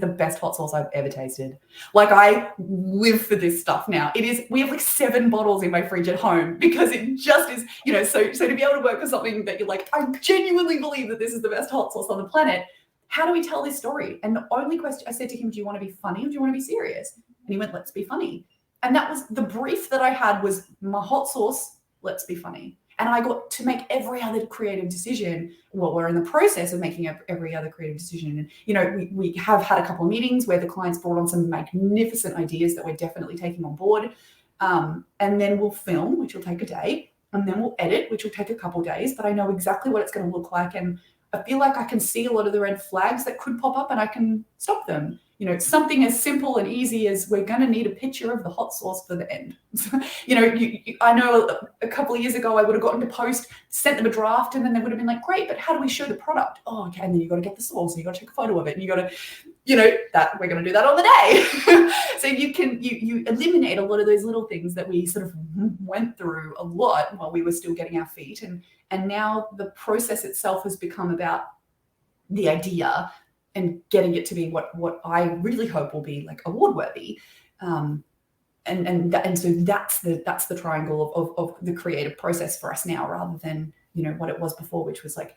the best hot sauce I've ever tasted. Like, I live for this stuff now. We have like 7 bottles in my fridge at home, because it just is, so to be able to work with something that you're like, I genuinely believe that this is the best hot sauce on the planet. How do we tell this story? And the only question I said to him, do you want to be funny or do you want to be serious? And he went, let's be funny. And that was the brief that I had, was my hot sauce, let's be funny. And I got to make every other creative decision. Well, we're in the process of making every other creative decision. And, we have had a couple of meetings where the clients brought on some magnificent ideas that we're definitely taking on board. And then we'll film, which will take a day. And then we'll edit, which will take a couple of days. But I know exactly what it's going to look like. And I feel like I can see a lot of the red flags that could pop up, and I can stop them. Something as simple and easy as, we're going to need a picture of the hot sauce for the end. I know a couple of years ago, I would have gotten to post, sent them a draft, and then they would have been like, great, but how do we show the product? Oh, okay. And then you got to get the sauce, and you got to take a photo of it, and you got to, that we're going to do that on the day. So you eliminate a lot of those little things that we sort of went through a lot while we were still getting our feet. And now the process itself has become about the idea and getting it to be what I really hope will be like award worthy. And so that's the triangle of the creative process for us now, rather than, what it was before, which was like,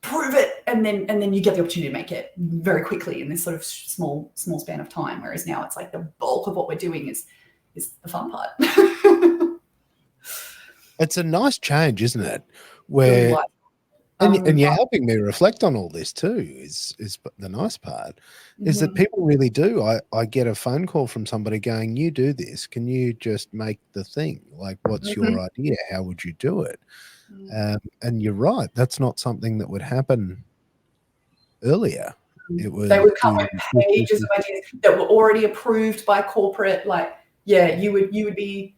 prove it. And then you get the opportunity to make it very quickly in this sort of small span of time. Whereas now it's like the bulk of what we're doing is the fun part. It's a nice change, isn't it? Where, And you're helping me reflect on all this too, is the nice part, is that people really do. I get a phone call from somebody going, you do this, can you just make the thing? Like, what's your idea? How would you do it? And you're right, that's not something that would happen earlier. It was they would come with pages of ideas that were already approved by corporate. Like, yeah, you would be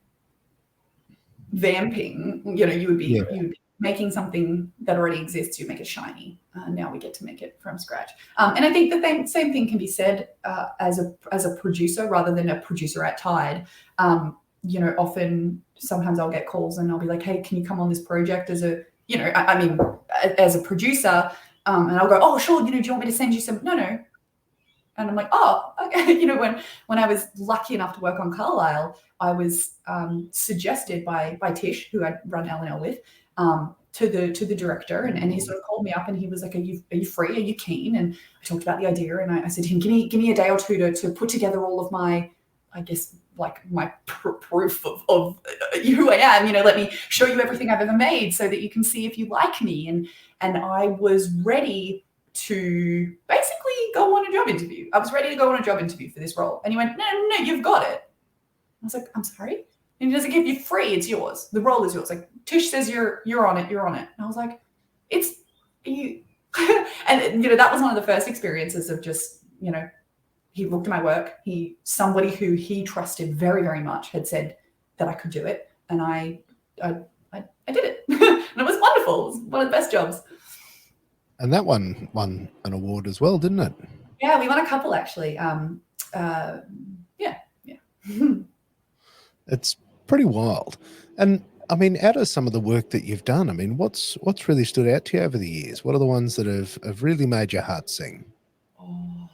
vamping, you would be making something that already exists, you make it shiny. Now we get to make it from scratch. And I think the same thing can be said as a producer rather than a producer at Tide. Often sometimes I'll get calls and I'll be like, hey, can you come on this project as a, as a producer? And I'll go, oh, sure, do you want me to send you some? No. And I'm like, oh, okay. When I was lucky enough to work on Carlisle, I was suggested by Tish, who I'd run L&L with, to the director, and he sort of called me up and he was like, are you free? Are you keen? And I talked about the idea, and I said to him, give me a day or two to put together all of my, I guess, like my proof of who I am. Let me show you everything I've ever made so that you can see if you like me. And I was ready to basically go on a job interview. I was ready to go on a job interview for this role. And he went, no, you've got it. I was like, I'm sorry? And he doesn't give you free, it's yours. The role is yours. Like, Tish says you're on it. And I was like, it's you. And, that was one of the first experiences of just, he looked at my work. Somebody who he trusted very, very much had said that I could do it. And I did it. And it was wonderful. It was one of the best jobs. And that one won an award as well, didn't it? Yeah, we won a couple actually. Yeah. It's pretty wild. And I mean, out of some of the work that you've done, I mean, what's really stood out to you over the years? What are the ones that have really made your heart sing? Oh,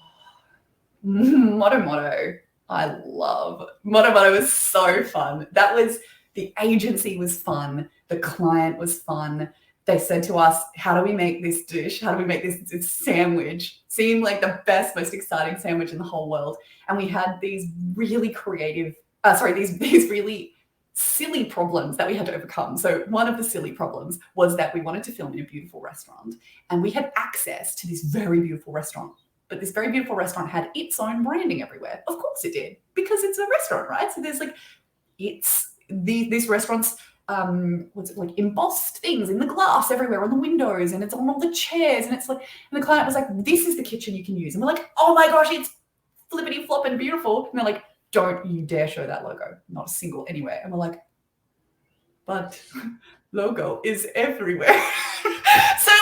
Motto. I love Motto was so fun. The agency was fun. The client was fun. They said to us, how do we make this dish? How do we make this sandwich seem like the best, most exciting sandwich in the whole world? And we had these really creative, these really silly problems that we had to overcome. So one of the silly problems was that we wanted to film in a beautiful restaurant, and we had access to this very beautiful restaurant. But this very beautiful restaurant had its own branding everywhere. Of course it did, because it's a restaurant, right? So there's these restaurants, embossed things in the glass everywhere on the windows, and it's on all the chairs, and and the client was like, this is the kitchen you can use. And we're like, oh my gosh, it's flippity flop and beautiful. And they're like, don't you dare show that logo, not a single anywhere. And we're like, but logo is everywhere. So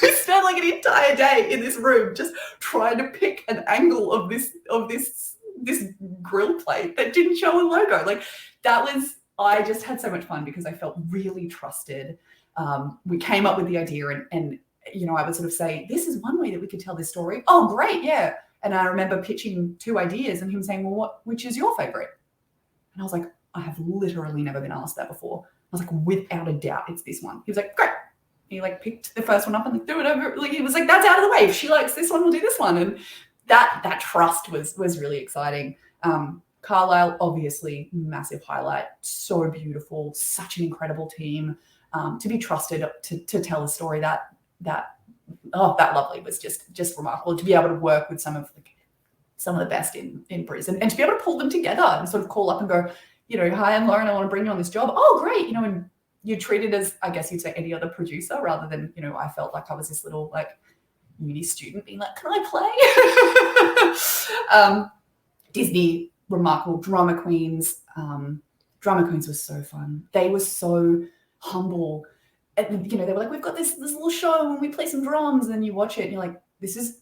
we spent like an entire day in this room just trying to pick an angle of this grill plate that didn't show a logo. Like, I just had so much fun because I felt really trusted. We came up with the idea, and I would sort of say, this is one way that we could tell this story. Oh, great, yeah. And I remember pitching 2 ideas and him saying, well, which is your favorite? And I was like, I have literally never been asked that before. I was like, without a doubt, it's this one. He was like, great. He picked the first one up and threw it over. He was like, that's out of the way. If she likes this one, we'll do this one. And that trust was really exciting. Carlisle, obviously, massive highlight. So beautiful, such an incredible team. To be trusted to tell a story that lovely was just remarkable. To be able to work with some of the best in Brisbane, and to be able to pull them together and sort of call up and go, hi, I'm Lauren, I want to bring you on this job. Oh, great, and you're treated as, I guess you'd say, any other producer, rather than, I felt like I was this little uni student being like, can I play? Disney, remarkable drama queens. Drama queens was so fun. They were so humble. And, they were like, we've got this little show and we play some drums, and then you watch it and you're like, this is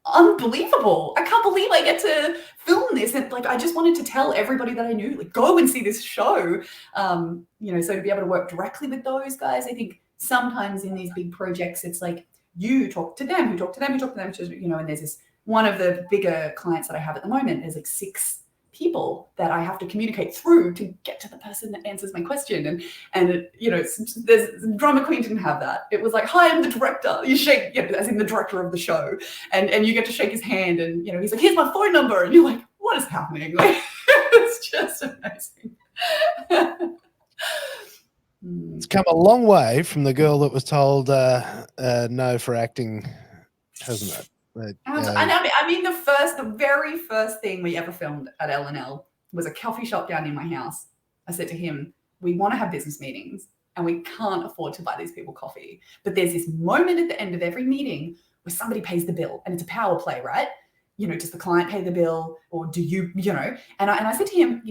unbelievable. I can't believe I get to film this. And I just wanted to tell everybody that I knew, go and see this show. So to be able to work directly with those guys, I think sometimes in these big projects, it's like you talk to them, who talk to them, who talk to them, and there's this, one of the bigger clients that I have at the moment, there's 6 people that I have to communicate through to get to the person that answers my question. And there's drama queen didn't have that. It was like, hi, I'm the director. You shake, as in the director of the show, and you get to shake his hand, and he's like, here's my phone number, and you're like, what is happening? It's just amazing. It's come a long way from the girl that was told no for acting, hasn't it? But, I mean, the very first thing we ever filmed at L&L was a coffee shop down in my house. I said to him, we want to have business meetings and we can't afford to buy these people coffee. But there's this moment at the end of every meeting where somebody pays the bill, and it's a power play, right? Does the client pay the bill, or do you, And I said to him,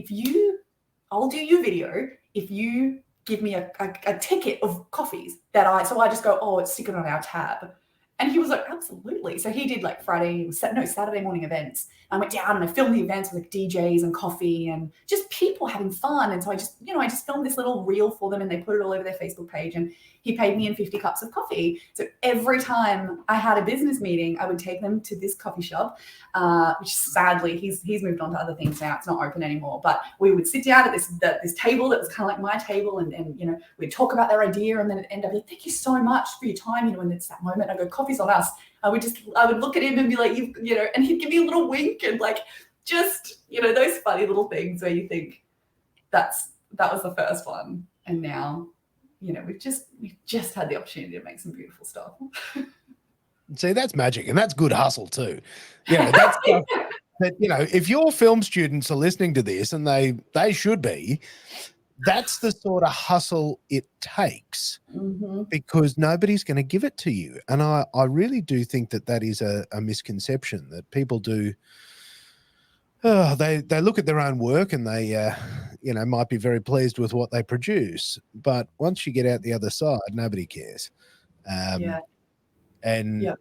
I'll do your video if you give me a ticket of coffees so I just go, oh, it's sticking on our tab. And he was like, absolutely. So he did like Saturday morning events. I went down and I filmed the events with like DJs and coffee and just people having fun. And so I just filmed this little reel for them, and they put it all over their Facebook page, and he paid me in 50 cups of coffee. So every time I had a business meeting, I would take them to this coffee shop, which sadly he's moved on to other things now. It's not open anymore. But we would sit down at this table that was kind of like my table, and we'd talk about their idea, and then at the end I'd be like, thank you so much for your time. And it's that moment I go, coffee's on us. I would look at him and be like, and he'd give me a little wink, and like just those funny little things where you think that was the first one, and now we've just had the opportunity to make some beautiful stuff. See, that's magic, and that's good hustle too. That's stuff that if your film students are listening to this, and they should be, that's the sort of hustle it takes, because nobody's going to give it to you. And I really do think that is a misconception that people do. They look at their own work, and they might be very pleased with what they produce, but once you get out the other side, nobody cares. And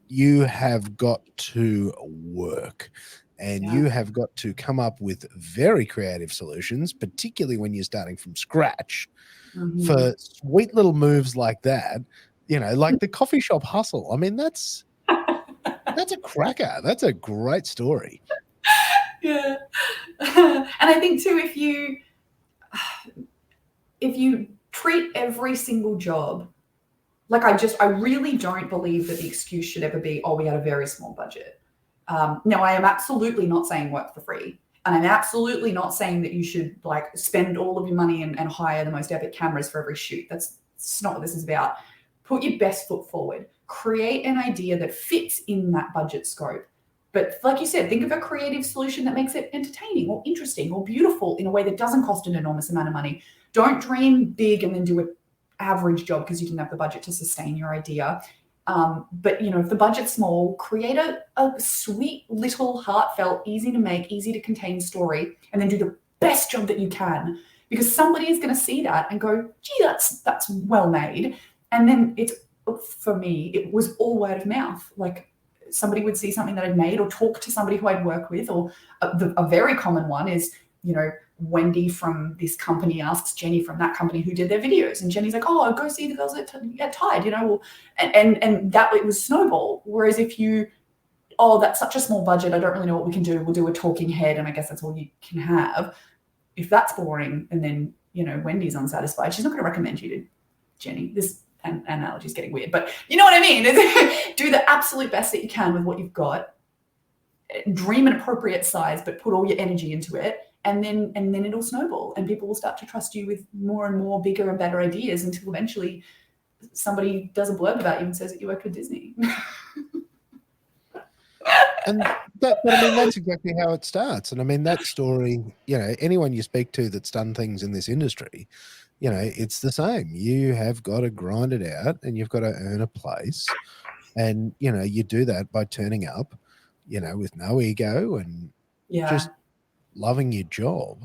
you have got to work, and you have got to come up with very creative solutions, particularly when you're starting from scratch, for sweet little moves like that, like the coffee shop hustle. I mean, that's a cracker. That's a great story. Yeah. And I think too, if you treat every single job, like I really don't believe that the excuse should ever be, oh, we had a very small budget. Now, I am absolutely not saying work for free. And I'm absolutely not saying that you should like spend all of your money and hire the most epic cameras for every shoot. That's not what this is about. Put your best foot forward. Create an idea that fits in that budget scope. But like you said, think of a creative solution that makes it entertaining or interesting or beautiful in a way that doesn't cost an enormous amount of money. Don't dream big and then do an average job because you didn't have the budget to sustain your idea. But if the budget's small, create a sweet little heartfelt, easy to make, easy to contain story, and then do the best job that you can, because somebody is going to see that and go, gee, that's well made. And then for me, it was all word of mouth. Like somebody would see something that I'd made or talk to somebody who I'd worked with, or a very common one is, Wendy from this company asks Jenny from that company who did their videos, and Jenny's like, oh, I'll go see the girls at Tide, and that it was snowball. Whereas if that's such a small budget, I don't really know what we can do. We'll do a talking head, and I guess that's all you can have. If that's boring, and then Wendy's unsatisfied, she's not going to recommend you to Jenny. This analogy is getting weird, but you know what I mean. Do the absolute best that you can with what you've got. Dream an appropriate size, but put all your energy into it. And then it'll snowball, and people will start to trust you with more and more bigger and better ideas, until eventually somebody does a blurb about you and says that you work for Disney. But I mean, that's exactly how it starts. And I mean, that story, anyone you speak to that's done things in this industry, it's the same. You have got to grind it out, and you've got to earn a place. And, you do that by turning up, with no ego, and just loving your job,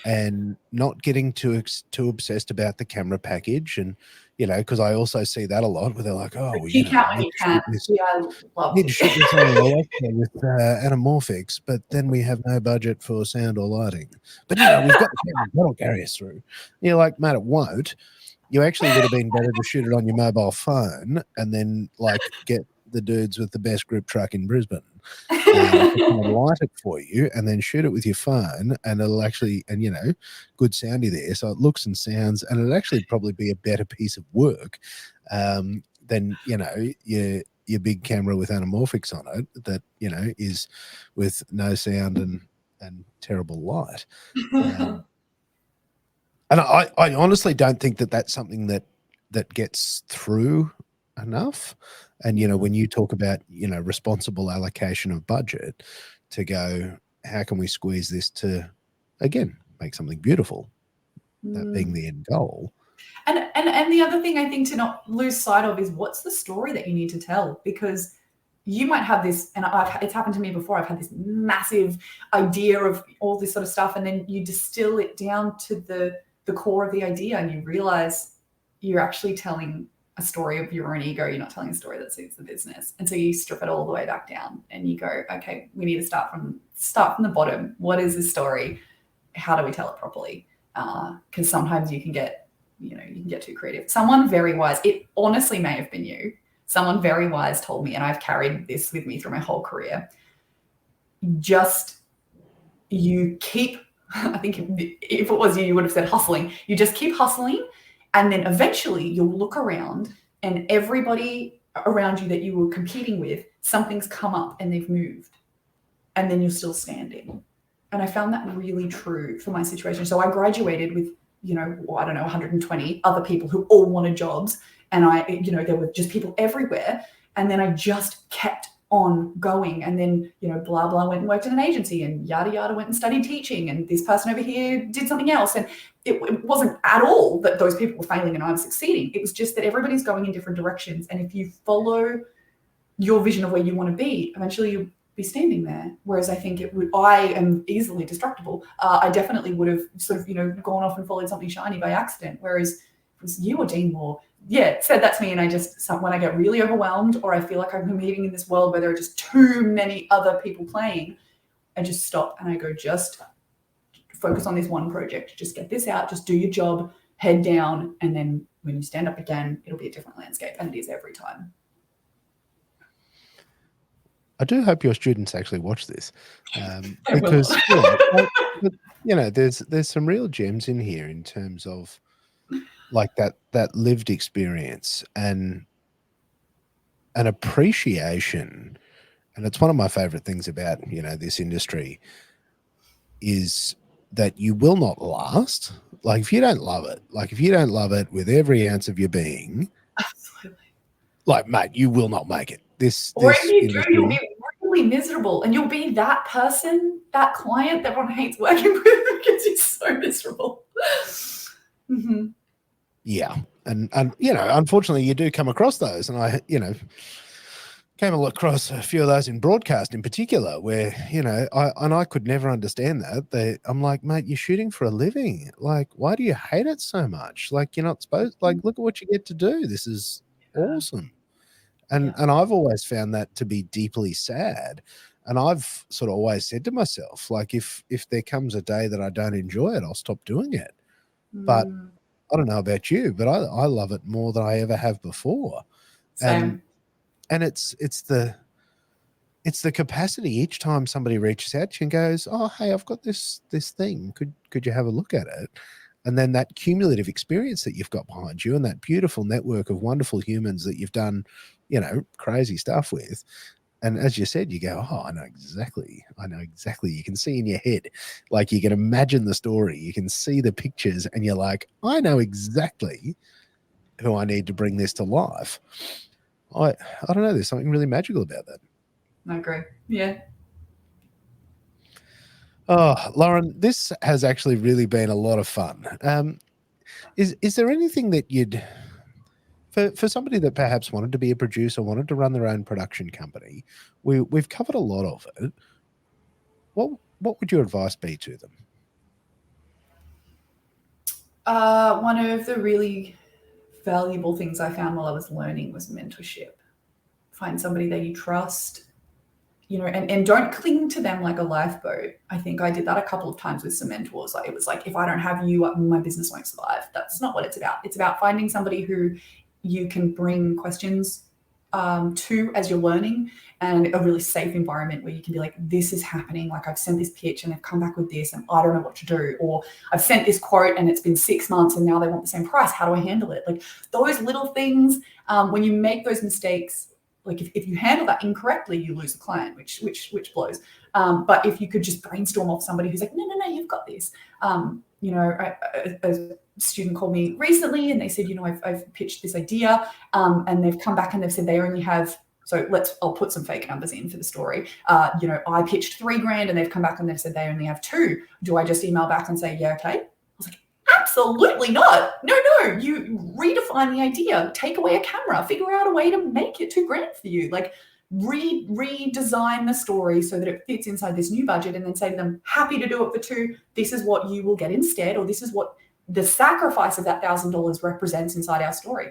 and not getting too obsessed about the camera package. And because I also see that a lot, where they're like, oh, well, you can't when you can. I love need to shoot this on an Alexa with anamorphics, but then we have no budget for sound or lighting. But we've got the camera, that'll carry us through. You're like, mate, it won't. You actually would have been better to shoot it on your mobile phone, and then like get the dudes with the best grip truck in Brisbane light it for you, and then shoot it with your phone, and it'll actually, and good soundy there, so it looks and sounds, and it'll actually probably be a better piece of work than your big camera with anamorphics on it that is with no sound and terrible light. And I honestly don't think that that's something that gets through enough. And, when you talk about, responsible allocation of budget, to go, how can we squeeze this to, again, make something beautiful, that being the end goal. And the other thing I think to not lose sight of is, what's the story that you need to tell? Because you might have this, and it's happened to me before, I've had this massive idea of all this sort of stuff, and then you distill it down to the core of the idea, and you realize you're actually telling a story of your own ego. You're not telling a story that suits the business. And so you strip it all the way back down and you go, okay, we need to start from the bottom. What is the story? How do we tell it properly? Because sometimes you can get too creative. Someone very wise, it honestly may have been you, someone very wise told me, and I've carried this with me through my whole career, you keep, I think if it was you, you would have said hustling. You just keep hustling, and then eventually you'll look around and everybody around you that you were competing with, something's come up and they've moved, and then you're still standing. And I found that really true for my situation. So I graduated with, I don't know, 120 other people who all wanted jobs. And there were just people everywhere. And then I just kept on going. And then, blah, blah, went and worked in an agency, and yada, yada, went and studied teaching. And this person over here did something else. And it wasn't at all that those people were failing and I was succeeding. It was just that everybody's going in different directions. And if you follow your vision of where you want to be, eventually you'll be standing there. Whereas I think I am easily destructible. I definitely would have sort of, gone off and followed something shiny by accident. Whereas if it was you or Dean Moore, said that to me, and when I get really overwhelmed, or I feel like I'm competing in this world where there are just too many other people playing, I just stop and I go, just focus on this one project. Just get this out. Just do your job, head down. And then when you stand up again, it'll be a different landscape. And it is every time. I do hope your students actually watch this, because there's some real gems in here in terms of like that lived experience and an appreciation. And it's one of my favorite things about this industry is that you will not last. Like if you don't love it with every ounce of your being, absolutely, like, mate, you will not make it. If you do, you'll be really miserable, and you'll be that person, that client that everyone hates working with because you're so miserable. Mm-hmm. Yeah. And unfortunately you do come across those. And I, came across a few of those in broadcast in particular, where, I could never understand that. I'm like, mate, you're shooting for a living. Like, why do you hate it so much? Like, you're not supposed, like, look at what you get to do. This is awesome. And I've always found that to be deeply sad. And I've sort of always said to myself, like, if there comes a day that I don't enjoy it, I'll stop doing it. But I don't know about you, but I love it more than I ever have before. Same. And it's the capacity each time somebody reaches out to you and goes, oh, hey, I've got this thing. Could you have a look at it? And then that cumulative experience that you've got behind you, and that beautiful network of wonderful humans that you've done, crazy stuff with. And as you said, you go, oh, I know exactly. You can see in your head, like you can imagine the story, you can see the pictures, and you're like, I know exactly who I need to bring this to life. I don't know. There's something really magical about that. I agree. Yeah. Oh, Lauren, this has actually really been a lot of fun. Is there anything that you'd, for somebody that perhaps wanted to be a producer, wanted to run their own production company, we've covered a lot of it. What would your advice be to them? One of the really valuable things I found while I was learning was mentorship. Find somebody that you trust, and don't cling to them like a lifeboat. I think I did that a couple of times with some mentors. Like, it was like, if I don't have you, my business won't survive. That's not what it's about. It's about finding somebody who you can bring questions to as you're learning, and a really safe environment where you can be like, this is happening. Like, I've sent this pitch and they've come back with this and I don't know what to do. Or I've sent this quote and it's been 6 months and now they want the same price. How do I handle it? Like, those little things, when you make those mistakes, like if you handle that incorrectly, you lose a client, which blows. But if you could just brainstorm off somebody who's like, no, you've got this, you know, a student called me recently and they said, you know, I've pitched this idea, and they've come back and they've said they only have, so I'll put some fake numbers in for the story. You know, I pitched $3,000 and they've come back and they've said they only have 2. Do I just email back and say, yeah, okay? I was like, absolutely not. No, you redefine the idea, take away a camera, figure out a way to make it $2,000 for you. Like redesign the story so that it fits inside this new budget, and then say to them, happy to do it for 2. This is what you will get instead, or this is what the sacrifice of that $1,000 represents inside our story.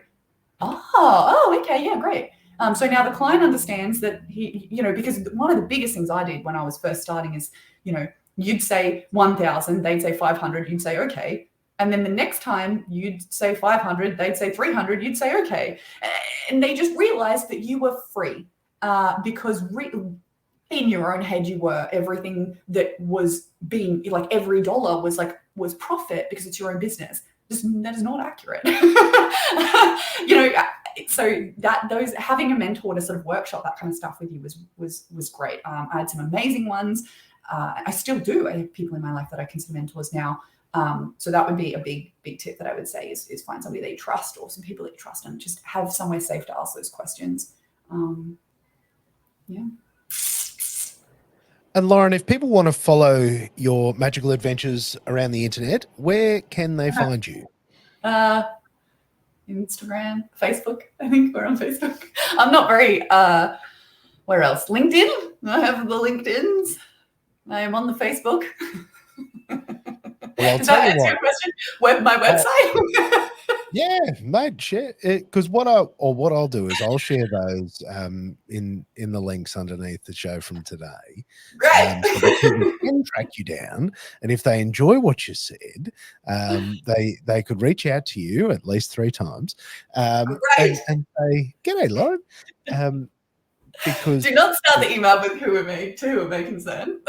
Oh, okay, yeah, great. So now the client understands that he, you know, because one of the biggest things I did when I was first starting is, you know, you'd say 1,000, they'd say 500, you'd say, okay. And then the next time you'd say 500, they'd say 300, you'd say, okay. And they just realized that you were free, because in your own head, you were everything that was being, like every dollar was profit because it's your own business. That is not accurate. You know, so those having a mentor to sort of workshop that kind of stuff with you was great. I had some amazing ones. I still do. I have people in my life that I consider mentors now. So that would be a big tip that I would say is find somebody that you trust, or some people that you trust, and just have somewhere safe to ask those questions. Yeah. And Lauren, if people want to follow your magical adventures around the internet, where can they find you? Instagram, Facebook. I think we're on Facebook. I'm not very, where else? LinkedIn. I have the LinkedIns. I am on the Facebook. Well, Does that answer your question? My website? Yeah, mate, share it, because what I'll do is I'll share those in the links underneath the show from today. Great. So that people can track you down, and if they enjoy what you said, they could reach out to you at least 3 times, and say, "G'day, Lauren." Because do not start the email with who am I concerned.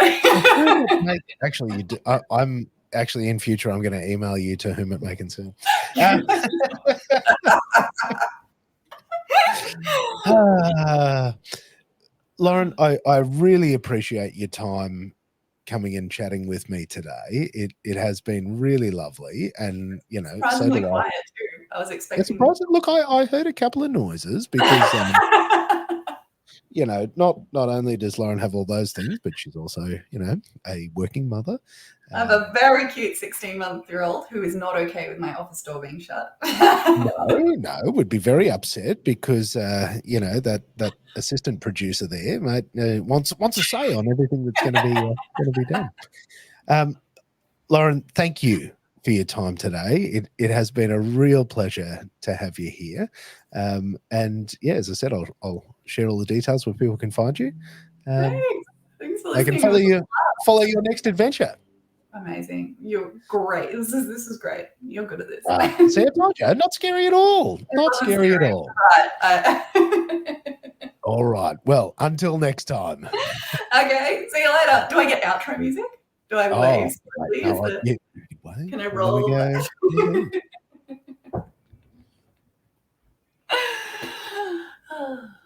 Actually, you do. I'm actually in future. I'm going to email you to whom it may concern. Lauren, I really appreciate your time coming and chatting with me today. It has been really lovely, and you know, surprisingly quiet too. I was expecting. It's surprising. Look, I heard a couple of noises because. You know, not only does Lauren have all those things, but she's also, you know, a working mother. I have a very cute 16-month-old who is not okay with my office door being shut. No, would be very upset because, you know, that assistant producer there wants a say on everything that's going to be done. Lauren, thank you for your time today. It has been a real pleasure to have you here. And yeah, as I said, I'll share all the details where people can find you. Thanks for listening. They can follow your next adventure. Amazing. You're great. This is great. You're good at this. See, I told you, not scary at all. Not scary at all. Right. All right. Well, until next time. Okay. See you later. Do I get outro music? Do I wave? Can I roll?